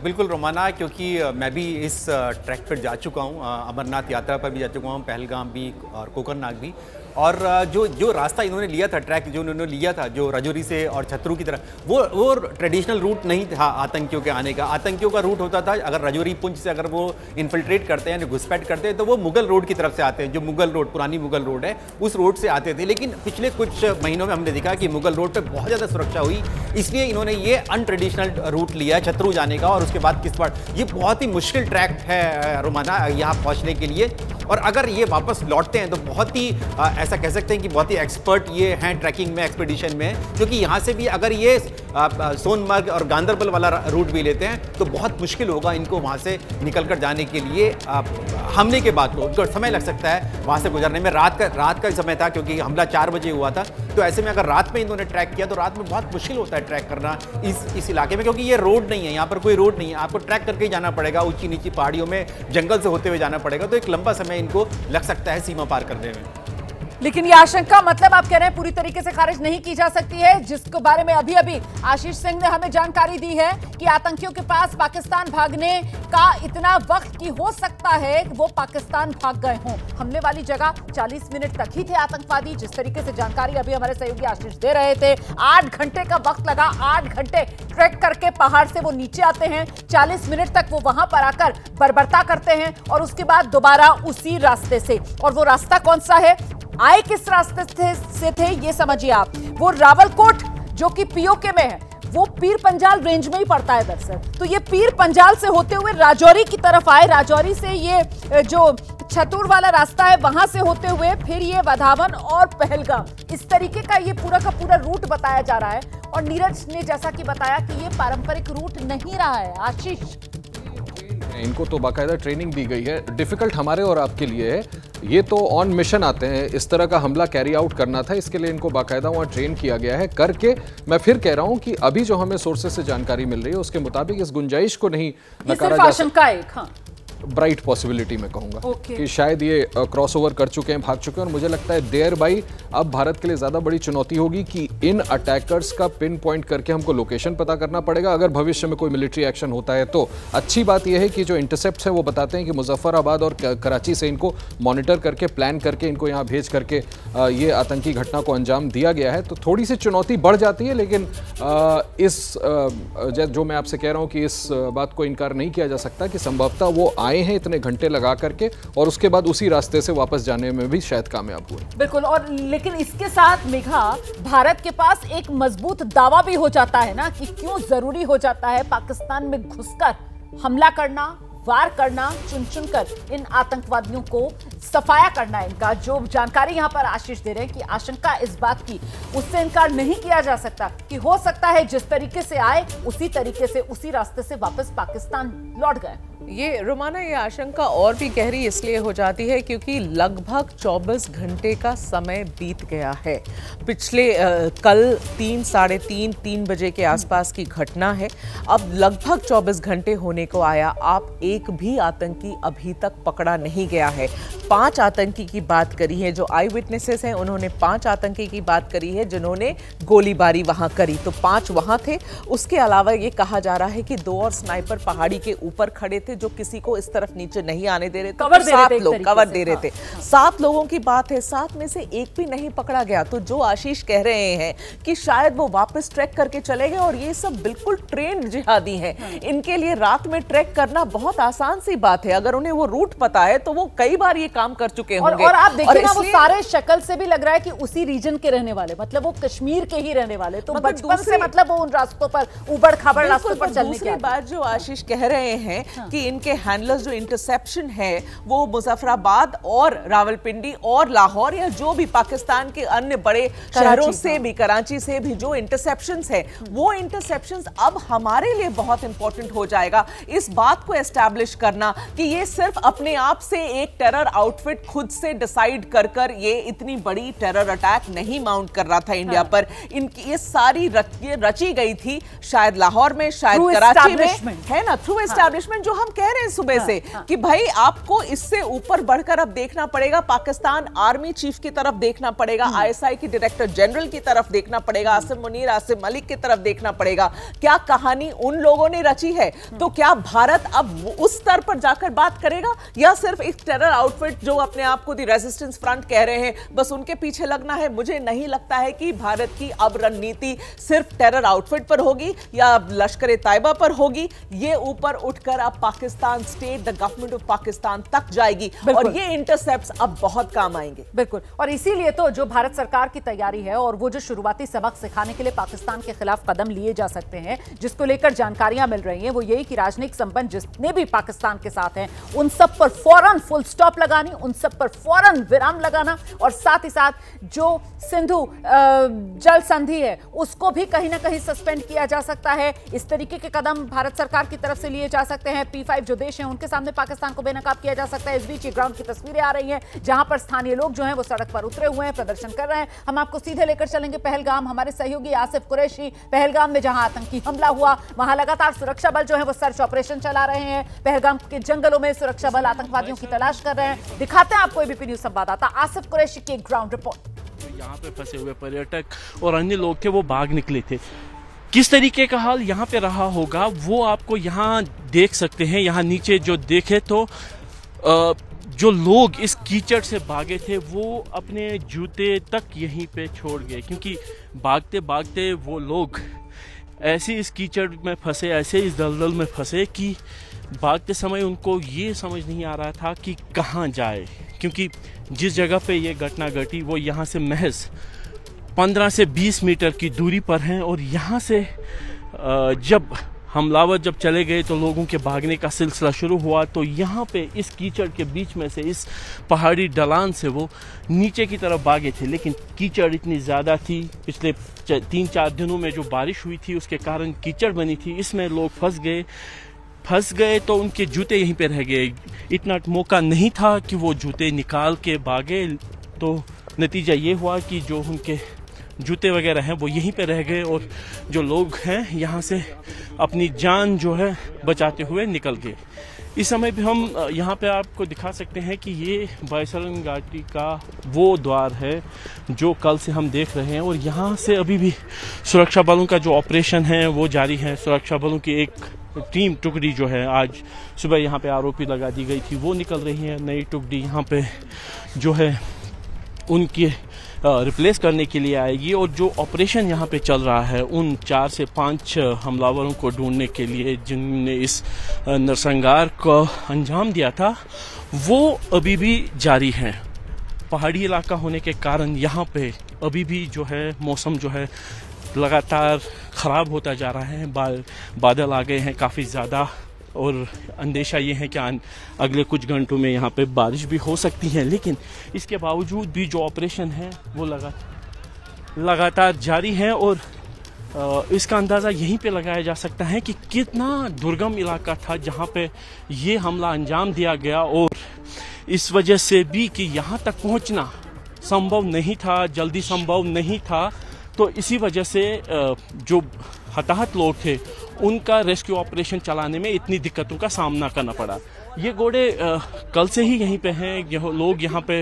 बिल्कुल रोमाना, क्योंकि मैं भी इस ट्रैक पर जा चुका हूँ, अमरनाथ यात्रा पर भी जा चुका हूँ, पहलगाम भी और कोकरनाग भी। और जो रास्ता इन्होंने लिया था, ट्रैक जो उन्होंने लिया था, जो राजौरी से और छतरू की तरफ, वो ट्रेडिशनल रूट नहीं था आतंकियों के आने का। आतंकियों का रूट होता था, अगर राजौरी पुंछ से अगर वो इन्फिल्ट्रेट करते हैं, घुसपैठ करते हैं, तो वो मुगल रोड की तरफ से आते हैं, जो मुगल रोड, पुरानी मुगल रोड है, उस रोड से आते थे। लेकिन पिछले कुछ महीनों में हमने देखा कि मुगल रोड पर बहुत ज़्यादा सुरक्षा हुई, इसलिए इन्होंने ये अनट्रेडिशनल रूट लिया छतरू जाने का, और उसके बाद किश्तवाड़। ये बहुत ही मुश्किल ट्रैक है रोमाना यहाँ पहुँचने के लिए, और अगर ये वापस लौटते हैं तो बहुत ही ऐसा कह सकते हैं कि बहुत ही एक्सपर्ट ये हैं ट्रैकिंग में, एक्सपीडिशन में, क्योंकि यहाँ से भी अगर ये सोनमर्ग और गांदरबल वाला रूट भी लेते हैं तो बहुत मुश्किल होगा इनको वहाँ से निकल कर जाने के लिए। हमले के बाद तो उनको समय लग सकता है वहाँ से गुजरने में। रात का समय था, क्योंकि हमला 4 बजे हुआ था, तो ऐसे में अगर रात में इन्होंने ट्रैक किया तो रात में बहुत मुश्किल होता है ट्रैक करना इस इलाके में, क्योंकि ये रोड नहीं है, यहाँ पर कोई रोड नहीं है, आपको ट्रैक करके ही जाना पड़ेगा, ऊंची नीची पहाड़ियों में जंगल से होते हुए जाना पड़ेगा, तो एक लंबा समय इनको लग सकता है सीमा पार करने में। लेकिन ये आशंका मतलब आप कह रहे हैं पूरी तरीके से खारिज नहीं की जा सकती है, जिसके बारे में अभी अभी आशीष सिंह ने हमें जानकारी दी है कि आतंकियों के पास पाकिस्तान भागने का इतना वक्त की हो सकता है कि वो पाकिस्तान भाग गए हों। हमले वाली जगह 40 मिनट तक ही थे आतंकवादी, जिस तरीके से जानकारी अभी हमारे सहयोगी आशीष दे रहे थे। 8 घंटे का वक्त लगा, 8 घंटे ट्रैक करके पहाड़ से वो नीचे आते हैं, 40 मिनट तक वो वहां पर आकर बर्बरता करते हैं और उसके बाद दोबारा उसी रास्ते से। और वो रास्ता कौन सा है, आए किस रास्ते से थे ये समझिए आप। वो रावलकोट जो कि पीओके में है, वो पीर पंजाल रेंज में ही पड़ता है दरअसल। तो ये पीर पंजाल से होते हुए राजौरी की तरफ आए, राजौरी से ये जो छतुर वाला रास्ता है वहां से होते हुए फिर ये वधावन और पहलगाम, इस तरीके का ये पूरा का पूरा रूट बताया जा रहा है। और नीरज ने जैसा कि बताया कि ये पारंपरिक रूट नहीं रहा है। आशीष, इनको तो बाकायदा ट्रेनिंग दी गई है, डिफिकल्ट हमारे और आपके लिए है। ये तो ऑन मिशन आते हैं, इस तरह का हमला कैरी आउट करना था, इसके लिए इनको बाकायदा वहाँ ट्रेन किया गया है करके। मैं फिर कह रहा हूँ कि अभी जो हमें सोर्सेस से जानकारी मिल रही है उसके मुताबिक इस गुंजाइश को नहीं नकारा जा सकता। ब्राइट पॉसिबिलिटी मैं कहूंगा कि शायद ये क्रॉस ओवर कर चुके हैं, भाग चुके हैं। और मुझे लगता है देयर बाई अब भारत के लिए ज़्यादा बड़ी चुनौती होगी कि इन अटैकर्स का पिन पॉइंट करके हमको लोकेशन पता करना पड़ेगा। अगर भविष्य में कोई मिलिट्री एक्शन होता है तो अच्छी बात यह है कि जो इंटरसेप्ट है वो बताते हैं कि मुजफ्फराबाद और कराची से इनको मॉनिटर करके प्लान करके इनको यहाँ भेज करके ये आतंकी घटना को अंजाम दिया गया है। तो थोड़ी सी चुनौती बढ़ जाती है, लेकिन जो मैं आपसे कह रहा हूँ कि इस बात को इनकार नहीं किया जा सकता कि संभवतः वो आए हैं इतने घंटे लगा करके और उसके बाद उसी रास्ते से वापस जाने में भी शायद कामयाब हुए। बिल्कुल। और लेकिन इसके साथ मेघा, भारत के पास एक मजबूत दावा भी हो जाता है ना कि क्यों जरूरी हो जाता है पाकिस्तान में घुसकर हमला करना, वार करना, चुन चुनकर इन आतंकवादियों को सफाया करना। इनका जो जानकारी यहां पर आशीष दे रहे हैं कि आशंका इस बात की, उससे इनकार नहीं किया जा सकता कि हो सकता है जिस तरीके से आए उसी तरीके से उसी रास्ते से वापस पाकिस्तान लौट गए। ये रोमाना, ये आशंका और भी गहरी इसलिए हो जाती है क्योंकि लगभग 24 घंटे का समय बीत गया है। पिछले कल 3 बजे के आसपास की घटना है। अब लगभग 24 घंटे होने को आया, आप एक भी आतंकी अभी तक पकड़ा नहीं गया है। 5 आतंकी की बात करी है, जो आई विटनेसेस हैं उन्होंने 5 आतंकी की बात करी है जिन्होंने गोलीबारी वहां करी, तो 5 वहां थे। उसके अलावा ये कहा जा रहा है कि 2 और स्नाइपर पहाड़ी के ऊपर खड़े थे जो किसी को इस तरफ नीचे नहीं आने दे रहे थे। 7 लोग कवर दे रहे थे। 7 लोगों की बात है, 7 में से एक भी नहीं पकड़ा गया। तो जो आशीष कह रहे हैं कि शायद वो वापस ट्रैक करके चले गए, और ये सब बिल्कुल ट्रेंड जिहादी हैं, इनके लिए रात में ट्रैक करना बहुत आसान सी बात है। अगर उन्हें वो रूट पता है तो वो कई बार ये काम कर चुके होंगे। और आप देखिए ना, वो सारे शक्ल से भी लग रहा है कि उसी रीजन के रहने वाले, मतलब वो कश्मीर के ही रहने वाले, तो बचपन से मतलब वो उन रास्तों पर उबड़ खाबड़ रास्तों पर चलने की बात जो आशीष कह रहे हैं कि इनके हैंडलर्स जो इंटरसेप्शन है वो मुजफ्फराबाद और रावलपिंडी और लाहौर या जो भी पाकिस्तान के अन्य बड़े शहरों से भी, कराची से भी जो इंटरसेप्शंस है, वो इंटरसेप्शंस अब हमारे लिए बहुत इंपॉर्टेंट हो जाएगा। इस बात को एस्टैब्लिश करना कि ये सिर्फ अपने आप से एक टेरर आउटफिट खुद से डिसाइड कर कर ये इतनी बड़ी टेरर अटैक नहीं माउंट कर रहा था इंडिया पर। इनकी ये सारी रची गई थी शायद लाहौर में, शायद कराची में, है ना, थ्रू एस्टैब्लिशमेंट। जो हम कह रहे हैं सुबह से कि भाई आपको इससे ऊपर बढ़कर अब देखना पड़ेगा, पाकिस्तान आर्मी चीफ की तरफ देखना पड़ेगा, आईएसआई की डायरेक्टर जनरल की तरफ देखना पड़ेगा, आसिम मुनीर, आसिम मलिक की तरफ देखना पड़ेगा। क्या कहानी उन लोगों ने रची है? तो क्या भारत अब उस स्तर पर जाकर बात करेगा या सिर्फ एक टेरर आउटफिट जो अपने आप को दी रेजिस्टेंस फ्रंट कह रहे हैं, बस उनके पीछे लगना है? मुझे नहीं लगता है कि भारत की अब रणनीति सिर्फ टेरर आउटफिट पर होगी या लश्कर ए तैयबा पर होगी। ये ऊपर उठकर अब Pakistan state, the government of Pakistan तक जाएगी और ये इंटरसेप्ट्स अब बहुत काम आएंगे। बिल्कुल। और इसीलिए तो जो भारत सरकार की तैयारी है और वो जो शुरुआती सबक सिखाने के लिए पाकिस्तान के खिलाफ कदम लिए जा सकते हैं, जिसको लेकर जानकारियां मिल रही हैं, वो यही कि राजनयिक संबंध जितने भी पाकिस्तान के साथ हैं उन सब पर फौरन फुल स्टॉप लगानी, उन सब पर फौरन विराम लगाना, और साथ ही साथ जो सिंधु जल संधि है उसको भी कहीं ना कहीं सस्पेंड किया जा सकता है। इस तरीके के कदम भारत सरकार की तरफ से लिए जा सकते हैं। G5 जो देश हैं उनके सामने पाकिस्तान को बेनकाब किया जा सकता है। इस बीच ये ग्राउंड की तस्वीरें आ रही हैं जहां पर स्थानीय लोग जो हैं वो सड़क पर उतरे हुए हैं, प्रदर्शन कर रहे हैं। हम आपको सीधे लेकर चलेंगे पहलगाम। हमारे सहयोगी आसिफ कुरैशी पहलगाम में जहां आतंकी हमला हुआ वहां लगातार सुरक्षा बल जो है वो सर्च ऑपरेशन चला रहे हैं। पहलगाम के जंगलों में सुरक्षा बल आतंकवादियों की तलाश कर रहे हैं। दिखाते हैं आपको एबीपी न्यूज संवाददाता आसिफ कुरैशी की ग्राउंड रिपोर्ट। यहाँ पे फंसे हुए पर्यटक और अन्य लोग थे वो भाग निकले थे। किस तरीके का हाल यहाँ पे रहा होगा वो आपको यहाँ देख सकते हैं। यहाँ नीचे जो देखे तो जो लोग इस कीचड़ से भागे थे वो अपने जूते तक यहीं पे छोड़ गए, क्योंकि भागते भागते वो लोग ऐसे इस कीचड़ में फंसे, ऐसे इस दलदल में फंसे कि भागते समय उनको ये समझ नहीं आ रहा था कि कहाँ जाए, क्योंकि जिस जगह पे ये घटना घटी वो यहाँ से महज 15 से 20 मीटर की दूरी पर हैं। और यहाँ से जब हमलावर जब चले गए तो लोगों के भागने का सिलसिला शुरू हुआ। तो यहाँ पे इस कीचड़ के बीच में से इस पहाड़ी ढलान से वो नीचे की तरफ भागे थे, लेकिन कीचड़ इतनी ज़्यादा थी, पिछले 3-4 दिनों में जो बारिश हुई थी उसके कारण कीचड़ बनी थी, इसमें लोग फंस गए तो उनके जूते यहीं पे रह गए। इतना मौका नहीं था कि वो जूते निकाल के भागे, तो नतीजा ये हुआ कि जो उनके जूते वगैरह हैं वो यहीं पे रह गए और जो लोग हैं यहाँ से अपनी जान जो है बचाते हुए निकल गए। इस समय भी हम यहाँ पे आपको दिखा सकते हैं कि ये बायसरन घाटी का वो द्वार है जो कल से हम देख रहे हैं और यहाँ से अभी भी सुरक्षा बलों का जो ऑपरेशन है वो जारी है। सुरक्षा बलों की एक टीम टुकड़ी जो है आज सुबह यहाँ पे आरोपी लगा दी गई थी वो निकल रही है। नई टुकड़ी यहाँ पे जो है उनकी रिप्लेस करने के लिए आएगी और जो ऑपरेशन यहाँ पे चल रहा है उन 4 से 5 हमलावरों को ढूंढने के लिए जिन्होंने इस नरसंहार को अंजाम दिया था वो अभी भी जारी है। पहाड़ी इलाका होने के कारण यहाँ पे अभी भी जो है मौसम जो है लगातार ख़राब होता जा रहा है। बादल आ गए हैं काफ़ी ज़्यादा और अंदेशा ये है कि अगले कुछ घंटों में यहाँ पे बारिश भी हो सकती है, लेकिन इसके बावजूद भी जो ऑपरेशन है वो लगातार जारी है। और इसका अंदाज़ा यहीं पे लगाया जा सकता है कि कितना दुर्गम इलाका था जहाँ पे ये हमला अंजाम दिया गया और इस वजह से भी कि यहाँ तक पहुँचना संभव नहीं था, जल्दी संभव नहीं था। तो इसी वजह से जो हताहत लोग थे उनका रेस्क्यू ऑपरेशन चलाने में इतनी दिक्कतों का सामना करना पड़ा। ये घोड़े कल से ही यहीं पे हैं। लोग यहाँ पे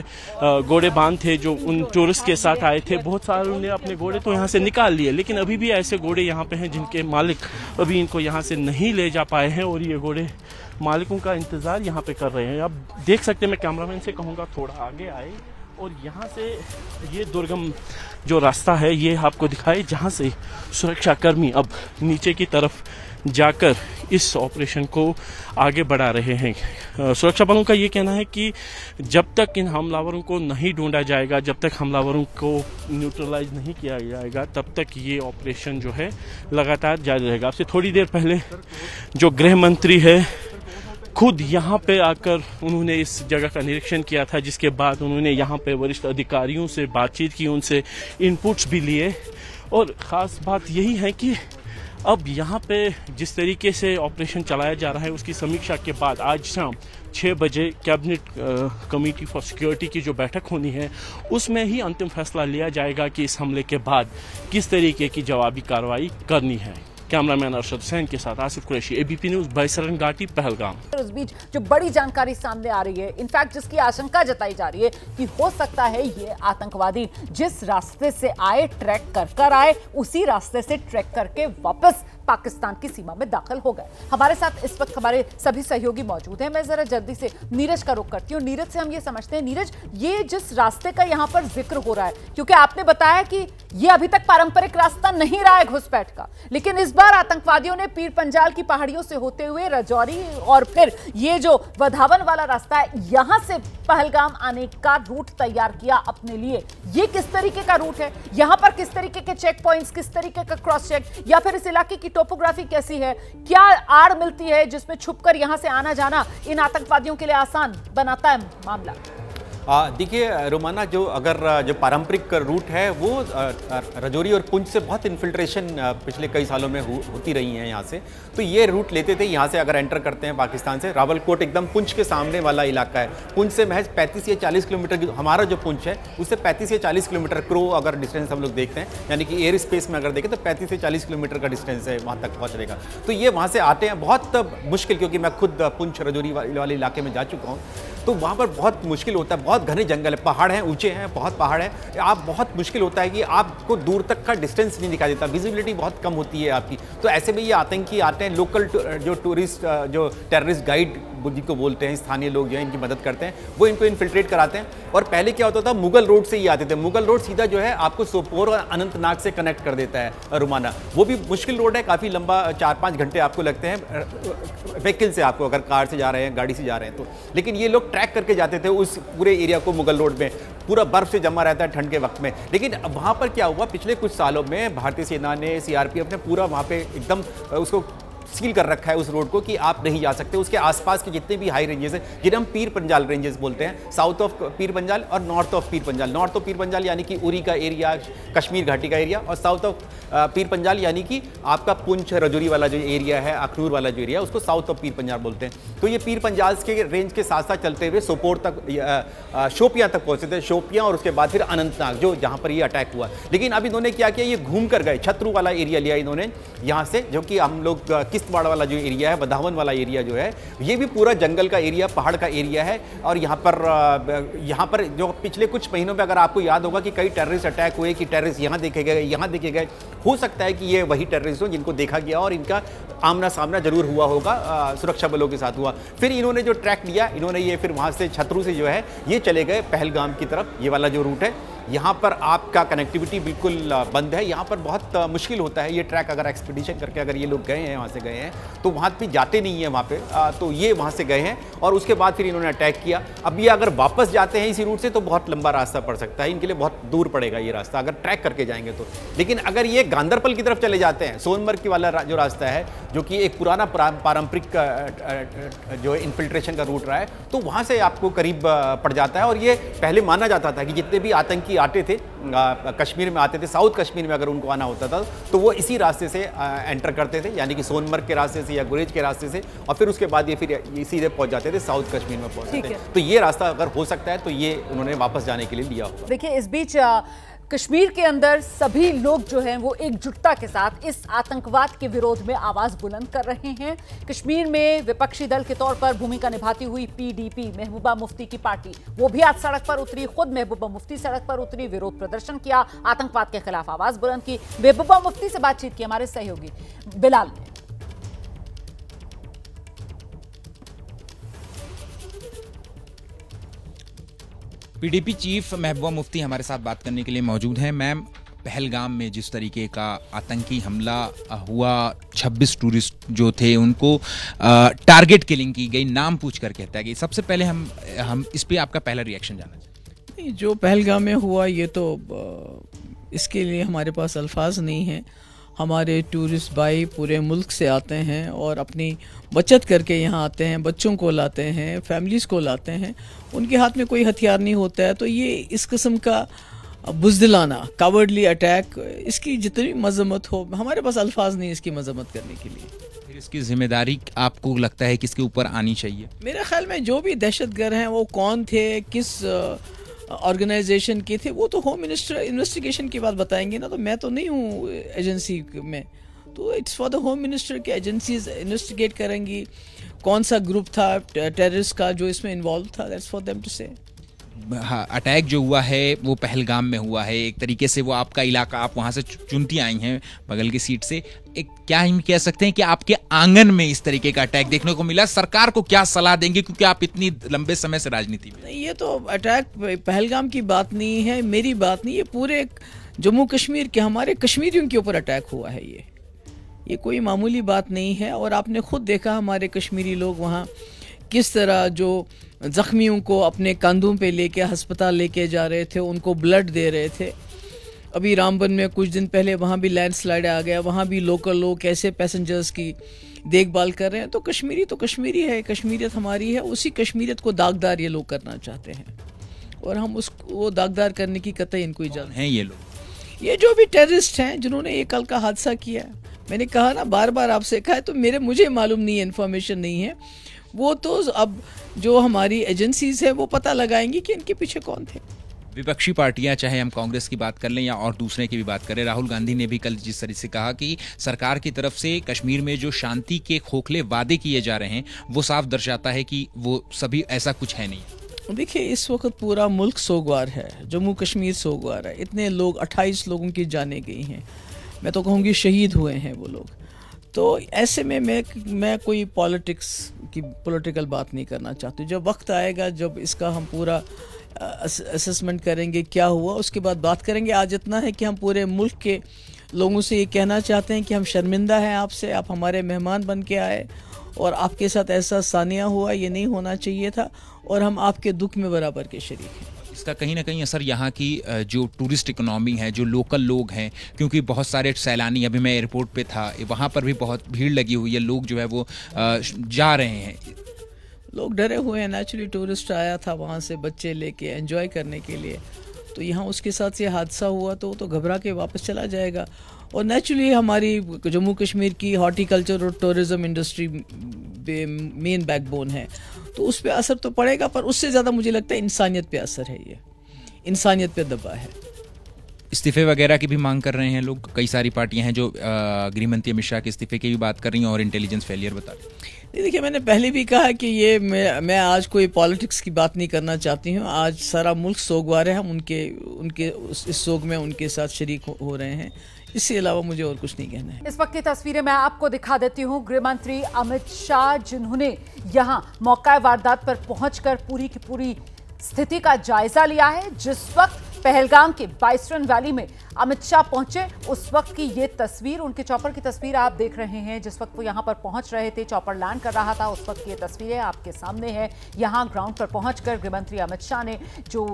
घोड़े बांध थे जो उन टूरिस्ट के साथ आए थे। बहुत सारे ने अपने घोड़े तो यहाँ से निकाल लिए, लेकिन अभी भी ऐसे घोड़े यहाँ पे हैं जिनके मालिक अभी इनको यहाँ से नहीं ले जा पाए हैं और ये घोड़े मालिकों का इंतज़ार यहाँ पे कर रहे हैं। अब देख सकते हैं, मैं कैमरामैन से कहूँगा थोड़ा आगे आए और यहाँ से ये दुर्गम जो रास्ता है ये आपको दिखाए जहाँ से सुरक्षाकर्मी अब नीचे की तरफ जाकर इस ऑपरेशन को आगे बढ़ा रहे हैं। सुरक्षा बलों का ये कहना है कि जब तक इन हमलावरों को नहीं ढूंढा जाएगा, जब तक हमलावरों को न्यूट्रलाइज नहीं किया जाएगा, तब तक ये ऑपरेशन जो है लगातार जारी रहेगा। आपसे थोड़ी देर पहले जो गृह मंत्री है खुद यहाँ पे आकर उन्होंने इस जगह का निरीक्षण किया था, जिसके बाद उन्होंने यहाँ पे वरिष्ठ अधिकारियों से बातचीत की, उनसे इनपुट्स भी लिए। और ख़ास बात यही है कि अब यहाँ पे जिस तरीके से ऑपरेशन चलाया जा रहा है उसकी समीक्षा के बाद आज शाम 6 बजे कैबिनेट कमेटी फॉर सिक्योरिटी की जो बैठक होनी है उसमें ही अंतिम फैसला लिया जाएगा कि इस हमले के बाद किस तरीके की जवाबी कार्रवाई करनी है। कैमरामैन अरशद हुसैन के साथ आसिफ कुरैशी, एबीपी न्यूज़, बायसरन घाटी, पहलगाम। इस बीच जो बड़ी जानकारी सामने आ रही है, इनफैक्ट जिसकी आशंका जताई जा रही है कि हो सकता है ये आतंकवादी जिस रास्ते से आए, ट्रैक कर आए, उसी रास्ते से ट्रैक करके वापस पाकिस्तान की सीमा में दाखिल हो गए। हमारे साथ इस वक्त हमारे सभी सहयोगी मौजूद हैं। मैं जरा जल्दी से नीरज का रुख करती हूँ। नीरज से हम ये समझते हैं, नीरज ये जिस रास्ते का यहाँ पर जिक्र हो रहा है, क्योंकि आपने बताया कि ये अभी तक पारंपरिक रास्ता नहीं रहा है घुसपैठ का, लेकिन इस बार आतंकवादियों ने पीर पंजाल की पहाड़ियों से होते हुए रजौरी और फिर ये जो वधावन वाला रास्ता है यहां से पहलगाम आने का रूट तैयार किया अपने लिए। ये किस तरीके का रूट है, यहां पर किस तरीके के चेक पॉइंट्स, किस तरीके का क्रॉस चेक, या फिर इस इलाके की टोपोग्राफी कैसी है, क्या आड़ मिलती है जिसमें छुपकर यहां से आना जाना इन आतंकवादियों के लिए आसान बनाता है मामला? देखिए रोमाना, जो पारंपरिक रूट है वो रजौरी और पुंछ से बहुत इन्फिल्ट्रेशन पिछले कई सालों में होती रही है यहाँ से। तो ये रूट लेते थे, यहाँ से अगर एंटर करते हैं पाकिस्तान से, रावलकोट एकदम पुंछ के सामने वाला इलाका है। पुंछ से महज 35 या 40 किलोमीटर की, हमारा जो पुंछ है उससे 35 या 40 किलोमीटर क्रो अगर डिस्टेंस हम लोग देखते हैं, यानी कि एयर स्पेस में अगर देखें तो 35 से 40 किलोमीटर का डिस्टेंस है वहाँ तक पहुँचने का। तो ये वहाँ से आते हैं बहुत मुश्किल, क्योंकि मैं खुद पुंछ रजौरी वाले इलाके में जा चुका हूँ। तो वहाँ पर बहुत मुश्किल होता है, बहुत घने जंगल है, पहाड़ हैं, ऊंचे हैं, बहुत पहाड़ है। आप बहुत मुश्किल होता है कि आपको दूर तक का डिस्टेंस नहीं दिखाई देता, विजिबिलिटी बहुत कम होती है आपकी। तो ऐसे में ये आतंकी आते हैं, लोकल जो टूरिस्ट जो टेररिस्ट गाइड जिनको बोलते हैं, स्थानीय लोग जो है इनकी मदद करते हैं, वो इनको इन्फिल्ट्रेट कराते हैं। और पहले क्या होता था, मुगल रोड से ही आते थे। मुगल रोड सीधा जो है आपको सोपोर और अनंतनाग से कनेक्ट कर देता है रुमाना। वो भी मुश्किल रोड है, काफ़ी लंबा, 4-5 घंटे आपको लगते हैं व्हीकल से, आपको अगर कार से जा रहे हैं, गाड़ी से जा रहे हैं तो। लेकिन ये लोग ट्रैक करके जाते थे उस पूरे एरिया को। मुगल रोड में पूरा बर्फ से जमा रहता है ठंड के वक्त में। लेकिन वहाँ पर क्या हुआ, पिछले कुछ सालों में भारतीय सेना ने, सीआरपीएफ ने पूरा वहाँ पे एकदम उसको सील कर रखा है उस रोड को कि आप नहीं जा सकते। उसके आसपास के जितने भी हाई रेंजेस हैं, जिन्हें हम पीर पंजाल रेंजेस बोलते हैं, साउथ ऑफ पीर पंजाल और north of Pir Panjal. North of Pir Panjal यानी कि उरी का एरिया, कश्मीर घाटी का एरिया, और साउथ ऑफ पीर पंजाल यानी कि आपका पुंछ रजौरी वाला जो एरिया है, अखनूर वाला जो एरिया, उसको साउथ ऑफ पीर पंजाल बोलते हैं। तो ये पीर पंजाल के रेंज के साथ साथ चलते हुए सोपोर तक, शोपियां तक पहुंचे थे, शोपियां, और उसके बाद फिर अनंतनाग, जो जहां पर ये अटैक हुआ। लेकिन अब इन्होंने क्या किया, ये घूम कर गए, छतरू वाला एरिया लिया इन्होंने यहाँ से, जो कि हम लोग किश्तवाड़ वाला जो एरिया है, बदावन वाला एरिया जो है, ये भी पूरा जंगल का एरिया, पहाड़ का एरिया है। और यहाँ पर जो पिछले कुछ महीनों में अगर आपको याद होगा कि कई टेररिस्ट अटैक हुए, कि टेररिस्ट यहाँ देखे गए, यहाँ देखे गए। हो सकता है कि ये वही टेररिस्ट हो जिनको देखा गया और इनका आमना सामना जरूर हुआ होगा, सुरक्षा बलों के साथ हुआ। फिर इन्होंने जो ट्रैक लिया, इन्होंने ये फिर वहाँ से छतरू से जो है ये चले गए पहलगाम की तरफ। ये वाला जो रूट है, यहाँ पर आपका कनेक्टिविटी बिल्कुल बंद है, यहाँ पर बहुत मुश्किल होता है ये ट्रैक। अगर एक्सपीडिशन करके अगर ये लोग गए हैं, वहाँ से गए हैं, तो वहाँ पे जाते नहीं है वहाँ पे, तो ये वहाँ से गए हैं और उसके बाद फिर इन्होंने अटैक किया। अब ये अगर वापस जाते हैं इसी रूट से तो बहुत लंबा रास्ता पड़ सकता है, इनके लिए बहुत दूर पड़ेगा ये रास्ता अगर ट्रैक करके जाएंगे तो। लेकिन अगर ये गांदरबल की तरफ चले जाते हैं, सोनमर्ग की वाला जो रास्ता है, जो कि एक पुराना पारंपरिक जो इन्फिल्ट्रेशन का रूट रहा है, तो वहाँ से आपको करीब पड़ जाता है। और ये पहले माना जाता था कि जितने भी आतंकी आते थे, कश्मीर में आते थे, साउथ कश्मीर में अगर उनको आना होता था तो वो इसी रास्ते से एंटर करते थे, यानी कि सोनमर्ग के रास्ते से या गुरेज के रास्ते से, और फिर उसके बाद ये फिर सीधे पहुंच जाते थे, साउथ कश्मीर में पहुंचते थे। तो ये रास्ता अगर हो सकता है तो ये उन्होंने वापस जाने के लिए लिया होगा। देखिए, इस बीच कश्मीर के अंदर सभी लोग जो हैं वो एकजुटता के साथ इस आतंकवाद के विरोध में आवाज बुलंद कर रहे हैं। कश्मीर में विपक्षी दल के तौर पर भूमिका निभाती हुई पीडीपी, महबूबा मुफ्ती की पार्टी, वो भी आज सड़क पर उतरी। खुद महबूबा मुफ्ती सड़क पर उतरी, विरोध प्रदर्शन किया, आतंकवाद के खिलाफ आवाज बुलंद की। महबूबा मुफ्ती से बातचीत की हमारे सहयोगी बिलाल ने। पीडीपी चीफ महबूबा मुफ्ती हमारे साथ बात करने के लिए मौजूद हैं। मैम, पहलगाम में जिस तरीके का आतंकी हमला हुआ, 26 टूरिस्ट जो थे उनको टारगेट किलिंग की गई, नाम पूछ कर कहता है कि सबसे पहले हम इस पे आपका पहला रिएक्शन जानना चाहिए। नहीं, जो पहलगाम में हुआ ये तो इसके लिए हमारे पास अल्फाज नहीं हैं। हमारे टूरिस्ट भाई पूरे मुल्क से आते हैं और अपनी बचत करके यहाँ आते हैं, बच्चों को लाते हैं, फैमिलीज़ को लाते हैं, उनके हाथ में कोई हथियार नहीं होता है। तो ये इस किस्म का बुज़दिलाना, कावर्डली अटैक, इसकी जितनी मजम्मत हो, हमारे पास अल्फाज नहीं इसकी मजम्मत करने के लिए। फिर इसकी जिम्मेदारी आपको लगता है किसके ऊपर आनी चाहिए? मेरे ख्याल में जो भी दहशतगर्द हैं वो कौन थे, किस ऑर्गेनाइजेशन के थे, वो तो होम मिनिस्टर इन्वेस्टिगेशन की बात बताएंगे ना। तो मैं तो नहीं हूँ एजेंसी में, तो it's for the home minister की एजेंसीज इन्वेस्टिगेट करेंगी कौन सा ग्रुप था टेररिस्ट का जो इसमें इन्वॉल्व था। दैट्स फॉर देम टू से। हाँ, अटैक जो हुआ है वो पहलगाम में हुआ है, एक तरीके से वो आपका इलाका, आप वहाँ से चुनती आई हैं बगल की सीट से। एक क्या हम कह सकते हैं कि आपके आंगन में इस तरीके का अटैक देखने को मिला, सरकार को क्या सलाह देंगे, क्योंकि आप इतनी लंबे समय से राजनीति में? ये तो अटैक पहलगाम की बात नहीं है, मेरी बात नहीं, ये पूरे जम्मू कश्मीर के हमारे कश्मीरियों के ऊपर अटैक हुआ है। ये कोई मामूली बात नहीं है। और आपने खुद देखा हमारे कश्मीरी लोग वहाँ किस तरह जो जख्मियों को अपने कंधों पे लेके अस्पताल लेके जा रहे थे, उनको ब्लड दे रहे थे। अभी रामबन में कुछ दिन पहले वहाँ भी लैंडस्लाइड आ गया, वहाँ भी लोकल लोग कैसे पैसेंजर्स की देखभाल कर रहे हैं। तो कश्मीरी है, कश्मीरियत हमारी है, उसी कश्मीरियत को दागदार ये लोग करना चाहते हैं। और हम उसको दागदार करने की कतई इनको इजाज़त हैं। ये लोग, ये जो भी टेररिस्ट हैं जिन्होंने ये कल का हादसा किया है, मैंने कहा ना बार बार आपसे कहा है, तो मुझे मालूम नहीं है, इन्फॉर्मेशन नहीं है, वो तो अब जो हमारी एजेंसीज है वो पता लगाएंगी कि इनके पीछे कौन थे। विपक्षी पार्टियां, चाहे हम कांग्रेस की बात कर लें या और दूसरे की भी बात करें, राहुल गांधी ने भी कल जिस तरह से कहा कि सरकार की तरफ से कश्मीर में जो शांति के खोखले वादे किए जा रहे हैं वो साफ दर्शाता है कि वो सभी ऐसा कुछ है नहीं। देखिए, इस वक्त पूरा मुल्क सोगवार है, जम्मू कश्मीर सोगवार है, इतने लोग 28 लोगों की जानें गई हैं, मैं तो कहूँगी शहीद हुए हैं वो लोग। तो ऐसे में मैं कोई पॉलिटिकल बात नहीं करना चाहती। जब वक्त आएगा, जब इसका हम पूरा असेसमेंट करेंगे क्या हुआ, उसके बाद बात करेंगे। आज इतना है कि हम पूरे मुल्क के लोगों से ये कहना चाहते हैं कि हम शर्मिंदा हैं आपसे, आप हमारे मेहमान बन के आए और आपके साथ ऐसा सानिया हुआ, ये नहीं होना चाहिए था, और हम आपके दुख में बराबर के शरीक हैं। इसका कहीं ना कहीं असर यहाँ की जो टूरिस्ट इकोनॉमी है, जो लोकल लोग हैं, क्योंकि बहुत सारे सैलानी, अभी मैं एयरपोर्ट पे था, वहाँ पर भी बहुत भीड़ लगी हुई है, लोग जो है वो जा रहे हैं, लोग डरे हुए हैं। नेचुरली टूरिस्ट आया था वहाँ से बच्चे लेके एंजॉय करने के लिए, तो यहाँ उसके साथ ये हादसा हुआ तो घबरा के वापस चला जाएगा। और नेचुरली हमारी जम्मू कश्मीर की हॉर्टिकल्चर और टूरिज़्म इंडस्ट्री मेन बैकबोन है, तो उस पर असर तो पड़ेगा, पर उससे ज़्यादा मुझे लगता है इंसानियत पे असर है, ये इंसानियत पे दबा है। इस्तीफे वगैरह की भी मांग कर रहे हैं लोग, कई सारी पार्टियां हैं जो गृह मंत्री अमित शाह के इस्तीफे की भी बात कर रही हैं और इंटेलिजेंस फेलियर बता रही हैं। देखिए, मैंने पहले भी कहा कि ये मैं आज कोई पॉलिटिक्स की बात नहीं करना चाहती हूँ। आज सारा मुल्क सोगवार है, हम उनके इस सोग में उनके साथ शरीक हो रहे हैं, इसके अलावा मुझे और कुछ नहीं कहना है। इस वक्त की तस्वीरें मैं आपको दिखा देती हूँ। गृह मंत्री अमित शाह, जिन्होंने यहाँ मौका वारदात पर पहुंचकर पूरी की पूरी स्थिति का जायजा लिया है। जिस वक्त पहलगाम के बाइसरन वैली में अमित शाह पहुंचे, उस वक्त की ये तस्वीर, उनके चॉपर की तस्वीर आप देख रहे हैं। जिस वक्त वो यहां पर पहुंच रहे थे, चॉपर लैंड कर रहा था, उस वक्त की ये तस्वीरें आपके सामने है। यहां ग्राउंड पर पहुंचकर गृह मंत्री अमित शाह ने जो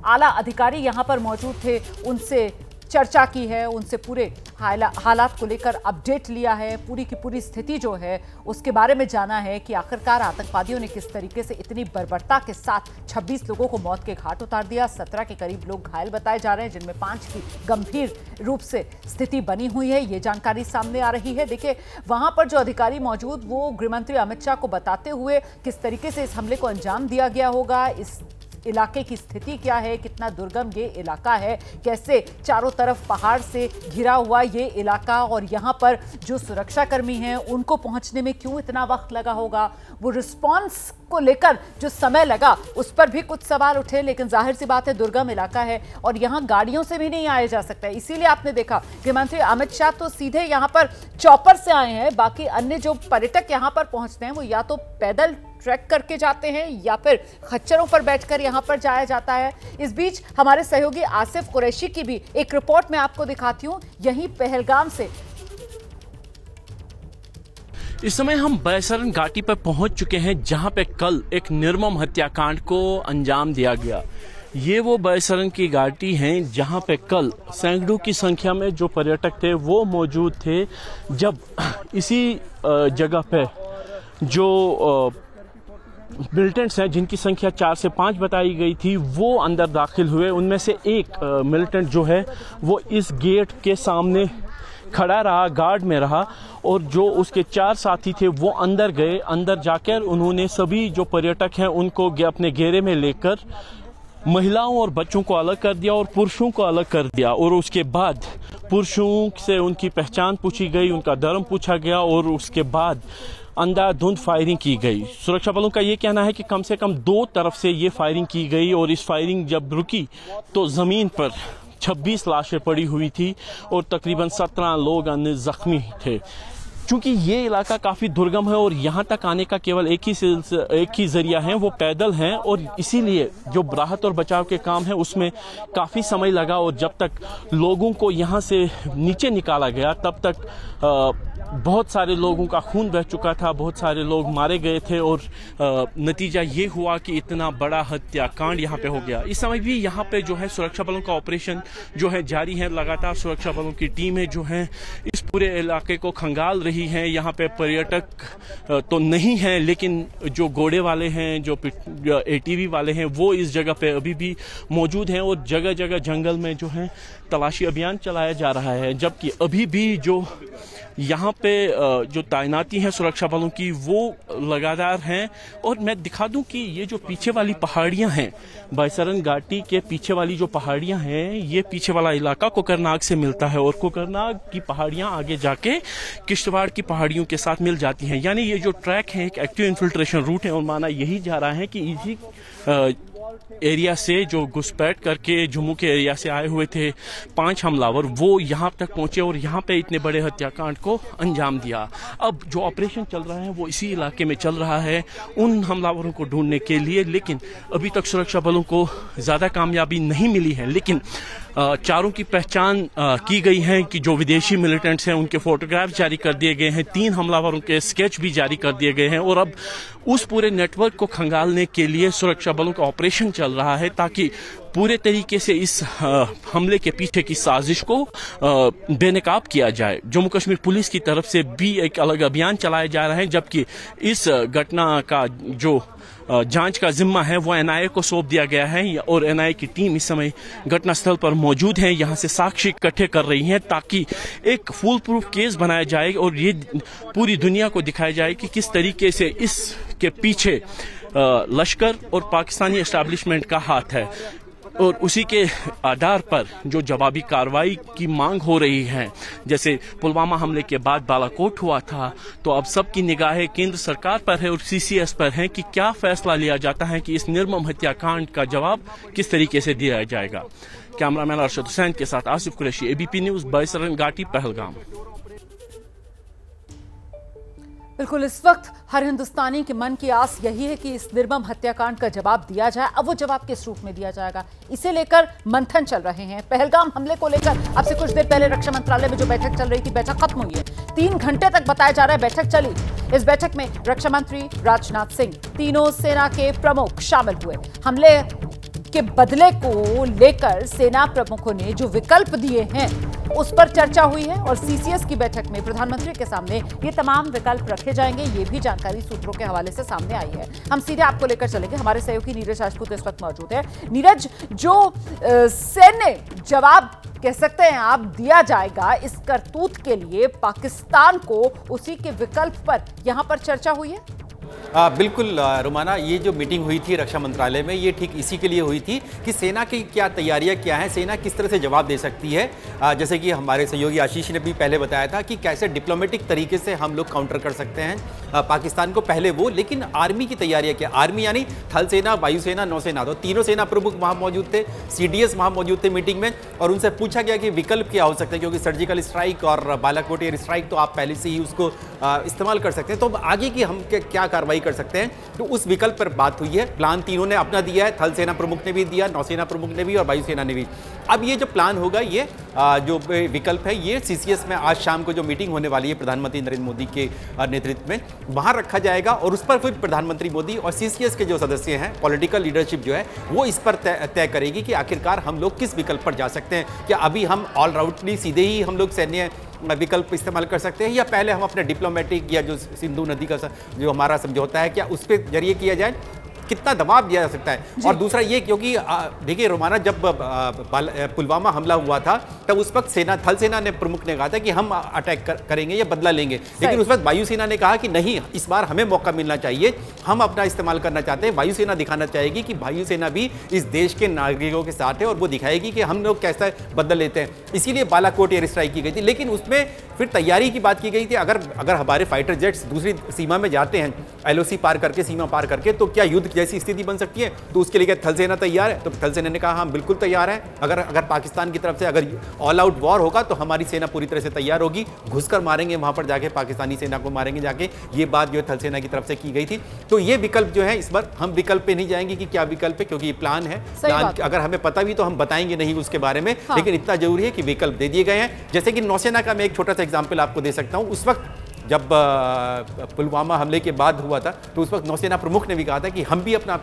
आला अधिकारी यहां पर मौजूद थे उनसे चर्चा की है, उनसे पूरे हालात को लेकर अपडेट लिया है, पूरी की पूरी स्थिति जो है उसके बारे में जाना है कि आखिरकार आतंकवादियों ने किस तरीके से इतनी बर्बरता के साथ 26 लोगों को मौत के घाट उतार दिया। 17 के करीब लोग घायल बताए जा रहे हैं, जिनमें 5 की गंभीर रूप से स्थिति बनी हुई है, ये जानकारी सामने आ रही है। देखिए, वहां पर जो अधिकारी मौजूद, वो गृहमंत्री अमित शाह को बताते हुए किस तरीके से इस हमले को अंजाम दिया गया होगा, इस इलाके की स्थिति क्या है, कितना दुर्गम ये इलाका है, कैसे चारों तरफ पहाड़ से घिरा हुआ ये इलाका, और यहाँ पर जो सुरक्षाकर्मी हैं उनको पहुंचने में क्यों इतना वक्त लगा होगा, वो रिस्पांस को लेकर जो समय लगा उस पर भी कुछ सवाल उठे। लेकिन जाहिर सी बात है, दुर्गम इलाका है और यहाँ गाड़ियों से भी नहीं आया जा सकता है। इसीलिए आपने देखा गृहमंत्री अमित शाह तो सीधे यहाँ पर चॉपर से आए हैं, बाकी अन्य जो पर्यटक यहाँ पर पहुंचते हैं वो या तो पैदल ट्रैक करके जाते हैं या फिर खच्चरों पर बैठकर यहाँ पर जाया जाता है। इस बीच हमारे सहयोगी आसिफ कुरैशी की भी एक रिपोर्ट मैं आपको दिखाती हूँ, यहीं पहलगाम से। इस समय हम बैसरन घाटी पर पहुंच चुके हैं, जहां पे कल एक निर्मम हत्याकांड को अंजाम दिया गया। ये वो बैसरन की घाटी है जहां पे कल सैकड़ों की संख्या में जो पर्यटक थे वो मौजूद थे, जब इसी जगह पे जो मिलिटेंट्स हैं जिनकी संख्या 4 से 5 बताई गई थी, वो अंदर दाखिल हुए। उनमें से एक मिलिटेंट जो है वो इस गेट के सामने खड़ा रहा, गार्ड में रहा, और जो उसके 4 साथी थे वो अंदर गए। अंदर जाकर उन्होंने सभी जो पर्यटक हैं उनको अपने घेरे में लेकर महिलाओं और बच्चों को अलग कर दिया और पुरुषों को अलग कर दिया, और उसके बाद पुरुषों से उनकी पहचान पूछी गई, उनका धर्म पूछा गया, और उसके बाद अंधाधुंध फायरिंग की गई। सुरक्षा बलों का ये कहना है कि कम से कम 2 तरफ से ये फायरिंग की गई, और इस फायरिंग जब रुकी तो जमीन पर 26 लाशें पड़ी हुई थी और तकरीबन 17 लोग अन्य जख्मी थे। चूंकि ये इलाका काफ़ी दुर्गम है और यहाँ तक आने का केवल एक ही जरिया है, वो पैदल हैं, और इसीलिए जो राहत और बचाव के काम है उसमें काफ़ी समय लगा, और जब तक लोगों को यहाँ से नीचे निकाला गया तब तक बहुत सारे लोगों का खून बह चुका था, बहुत सारे लोग मारे गए थे और नतीजा ये हुआ कि इतना बड़ा हत्याकांड यहाँ पे हो गया। इस समय भी यहाँ पे जो है सुरक्षा बलों का ऑपरेशन जो है जारी है। लगातार सुरक्षा बलों की टीमें जो हैं इस पूरे इलाके को खंगाल रही हैं। यहाँ पे पर्यटक तो नहीं हैं, लेकिन जो घोड़े वाले हैं, जो ATV वाले हैं, वो इस जगह पे अभी भी मौजूद हैं और जगह जगह जंगल में जो है तलाशी अभियान चलाया जा रहा है। जबकि अभी भी जो यहाँ पे जो तैनाती है सुरक्षा बलों की वो लगातार हैं। और मैं दिखा दूं कि ये जो पीछे वाली पहाड़ियाँ हैं, बाईसरन घाटी के पीछे वाली जो पहाड़ियाँ हैं, ये पीछे वाला इलाका कोकरनाग से मिलता है और कोकरनाग की पहाड़ियाँ आगे जाके किश्तवाड़ की पहाड़ियों के साथ मिल जाती हैं। यानी ये जो ट्रैक है एक एक्टिव इन्फिल्ट्रेशन रूट है और माना यही जा रहा है कि इसी एरिया से जो घुसपैठ करके जम्मू के एरिया से आए हुए थे 5 हमलावर, वो यहाँ तक पहुंचे और यहाँ पे इतने बड़े हत्याकांड को अंजाम दिया। अब जो ऑपरेशन चल रहा है वो इसी इलाके में चल रहा है उन हमलावरों को ढूंढने के लिए, लेकिन अभी तक सुरक्षा बलों को ज़्यादा कामयाबी नहीं मिली है। लेकिन चारों की पहचान की गई है कि जो विदेशी मिलिटेंट्स हैं उनके फोटोग्राफ जारी कर दिए गए हैं, 3 हमलावरों के स्केच भी जारी कर दिए गए हैं और अब उस पूरे नेटवर्क को खंगालने के लिए सुरक्षा बलों का ऑपरेशन चल रहा है ताकि पूरे तरीके से इस हमले के पीछे की साजिश को बेनकाब किया जाए। जम्मू कश्मीर पुलिस की तरफ से भी एक अलग अभियान चलाया जा रहा है, जबकि इस घटना का जो जांच का जिम्मा है वो NIA को सौंप दिया गया है और NIA की टीम इस समय घटनास्थल पर मौजूद है, यहाँ से साक्ष्य इकट्ठे कर रही हैं ताकि एक फुल प्रूफ केस बनाया जाए और ये पूरी दुनिया को दिखाया जाए कि किस तरीके से इसके पीछे लश्कर और पाकिस्तानी एस्टैब्लिशमेंट का हाथ है। और उसी के आधार पर जो जवाबी कार्रवाई की मांग हो रही है, जैसे पुलवामा हमले के बाद बालाकोट हुआ था, तो अब सबकी निगाहें केंद्र सरकार पर है और CCS पर है कि क्या फैसला लिया जाता है कि इस निर्मम हत्याकांड का जवाब किस तरीके से दिया जाएगा। कैमरामैन अरशद हुसैन के साथ आसिफ कुरैशी, ABP न्यूज़, बाईसरन घाटी, पहलगाम। बिल्कुल, इस वक्त हर हिंदुस्तानी के मन की आस यही है कि इस निर्मम हत्याकांड का जवाब दिया जाए। अब वो जवाब किस रूप में दिया जाएगा, इसे लेकर मंथन चल रहे हैं। पहलगाम हमले को लेकर अब से कुछ देर पहले रक्षा मंत्रालय में जो बैठक चल रही थी, बैठक खत्म हुई है। 3 घंटे तक बताया जा रहा है बैठक चली। इस बैठक में रक्षा मंत्री राजनाथ सिंह, तीनों सेना के प्रमुख शामिल हुए। हमले के बदले को लेकर सेना प्रमुखों ने जो विकल्प दिए हैं उस पर चर्चा हुई है और CCS की बैठक में प्रधानमंत्री के सामने ये तमाम विकल्प रखे जाएंगे, ये भी जानकारी सूत्रों के हवाले से सामने आई है। हम सीधे आपको लेकर चलेंगे, हमारे सहयोगी नीरज राजपूत इस वक्त मौजूद है। नीरज, जो सैन्य जवाब कह सकते हैं आप दिया जाएगा इस करतूत के लिए पाकिस्तान को, उसी के विकल्प पर यहां पर चर्चा हुई है। बिल्कुल रुमाना, ये जो मीटिंग हुई थी रक्षा मंत्रालय में, ये ठीक इसी के लिए हुई थी कि सेना की क्या तैयारियां क्या हैं, सेना किस तरह से जवाब दे सकती है। जैसे कि हमारे सहयोगी आशीष ने भी पहले बताया था कि कैसे डिप्लोमेटिक तरीके से हम लोग काउंटर कर सकते हैं पाकिस्तान को, पहले वो। लेकिन आर्मी की तैयारियां क्या, आर्मी यानी थल सेना, वायुसेना, नौसेना, तो तीनों सेना प्रमुख वहाँ मौजूद थे, CDS वहाँ मौजूद थे मीटिंग में, और उनसे पूछा गया कि विकल्प क्या हो सकते हैं, क्योंकि सर्जिकल स्ट्राइक और बालाकोट एयर स्ट्राइक तो आप पहले से ही उसको इस्तेमाल कर सकते हैं, तो आगे की हम क्या कार्रवाई कर सकते हैं, तो उस विकल्प पर बात हुई है। प्लान तीनों ने अपना दिया है, थल सेना प्रमुख ने भी दिया, नौसेना प्रमुख ने भी और वायुसेना ने भी। अब ये जो प्लान होगा, ये जो विकल्प है, ये CCS में आज शाम को जो मीटिंग होने वाली है प्रधानमंत्री नरेंद्र मोदी के नेतृत्व में, वहां रखा जाएगा और उस पर फिर प्रधानमंत्री मोदी और CCS के जो सदस्य हैं, पॉलिटिकल लीडरशिप जो है, वो इस पर तय करेगी कि आखिरकार हम लोग किस विकल्प पर जा सकते हैं। क्या अभी हम ऑल राउंडली सीधे ही हम लोग सैन्य विकल्प इस्तेमाल कर सकते हैं, या पहले हम अपने डिप्लोमेटिक या जो सिंधु नदी का जो हमारा समझौता है, क्या उस पर जरिए किया जाए, कितना दबाव दिया जा सकता है। और दूसरा ये, क्योंकि देखिए रोमाना, जब पुलवामा हमला हुआ था तब उस वक्त सेना, थल सेना ने प्रमुख ने कहा था कि हम अटैक करेंगे या बदला लेंगे, लेकिन उस वक्त वायुसेना ने कहा कि नहीं, इस बार हमें मौका मिलना चाहिए, हम अपना इस्तेमाल करना चाहते हैं। वायुसेना दिखाना चाहेगी कि वायुसेना भी इस देश के नागरिकों के साथ है और वो दिखाएगी कि हम लोग कैसा बदला लेते हैं। इसीलिए बालाकोट एयर स्ट्राइक की गई थी, लेकिन उसमें फिर तैयारी की बात की गई थी, अगर हमारे फाइटर जेट्स दूसरी सीमा में जाते हैं, LOC पार करके, सीमा पार करके, तो क्या युद्ध जैसी स्थिति बन सकती है, तो उसके लिए थल सेना तैयार है? तो थल सेना ने कहा हम बिल्कुल तैयार हैं। अगर पाकिस्तान की तरफ से अगर ऑल आउट वॉर होगा तो हमारी सेना पूरी तरह से तैयार होगी, घुसकर मारेंगे वहां पर जाके, पाकिस्तानी सेना को मारेंगे जाके। ये बात जो है थल सेना की तरफ से की गई थी। तो ये विकल्प जो है, इस बार हम विकल्प पे नहीं जाएंगे कि क्या विकल्प है, क्योंकि ये प्लान है। प्लान अगर हमें पता भी तो हम बताएंगे नहीं उसके बारे में, लेकिन इतना जरूरी है कि विकल्प दे दिए गए हैं। जैसे कि नौसेना का मैं एक छोटा सा एग्जाम्पल आपको दे सकता हूं। उस वक्त जब पुलवामा हमले के बाद हुआ था, तो उस वक्त नौसेना प्रमुख ने भी कहा था कि हम भी अपना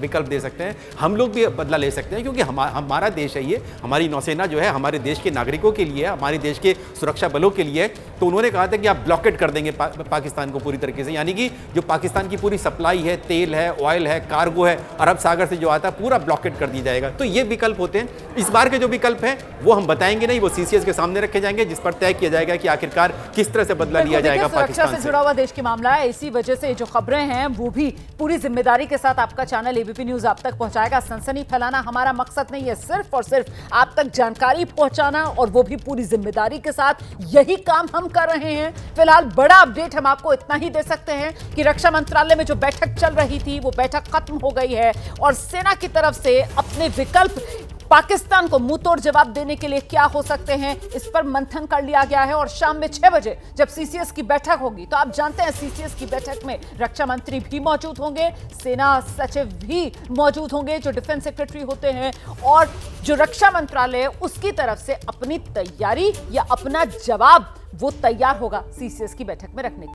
विकल्प दे सकते हैं, हम लोग भी बदला ले सकते हैं, क्योंकि हमारा देश है ये, हमारी नौसेना जो है हमारे देश के नागरिकों के लिए है, हमारे देश के सुरक्षा बलों के लिए है। तो उन्होंने कहा था कि आप ब्लॉकेट कर देंगे पाकिस्तान को पूरी तरीके से, यानी कि जो पाकिस्तान की पूरी सप्लाई है, तेल है, ऑयल है, कार्गो है, अरब सागर से जो आता है पूरा ब्लॉकेट कर दिया जाएगा। तो ये विकल्प होते हैं। इस बार के जो विकल्प है वो हम बताएंगे नहीं, वो सीसीएस के सामने रखे जाएंगे, जिस पर तय किया जाएगा कि आखिरकार किस तरह से बदला लिया जाएगा सुरक्षा से जुड़ा हुआ देश की मामला है। इसी वजह से जो खबरें हैं वो भी पूरी जिम्मेदारी के साथ आपका चैनल एबीपी न्यूज आप तक पहुंचाएगा। सनसनी फैलाना हमारा मकसद नहीं है, सिर्फ और सिर्फ आप तक जानकारी पहुंचाना, और वो भी पूरी जिम्मेदारी के साथ। यही काम हम कर रहे हैं। फिलहाल बड़ा अपडेट हम आपको इतना ही दे सकते हैं कि रक्षा मंत्रालय में जो बैठक चल रही थी वो बैठक खत्म हो गई है, और सेना की तरफ से अपने विकल्प पाकिस्तान को मुंह तोड़ जवाब देने के लिए क्या हो सकते हैं, इस पर मंथन कर लिया गया है। और शाम में 6 बजे जब सीसीएस की बैठक होगी, तो आप जानते हैं सीसीएस की बैठक में रक्षा मंत्री भी मौजूद होंगे, सेना सचिव भी मौजूद होंगे जो डिफेंस सेक्रेटरी होते हैं, और जो रक्षा मंत्रालय उसकी तरफ से अपनी तैयारी या अपना जवाब वो तैयार होगा सीसीएस की बैठक में रखने के लिए।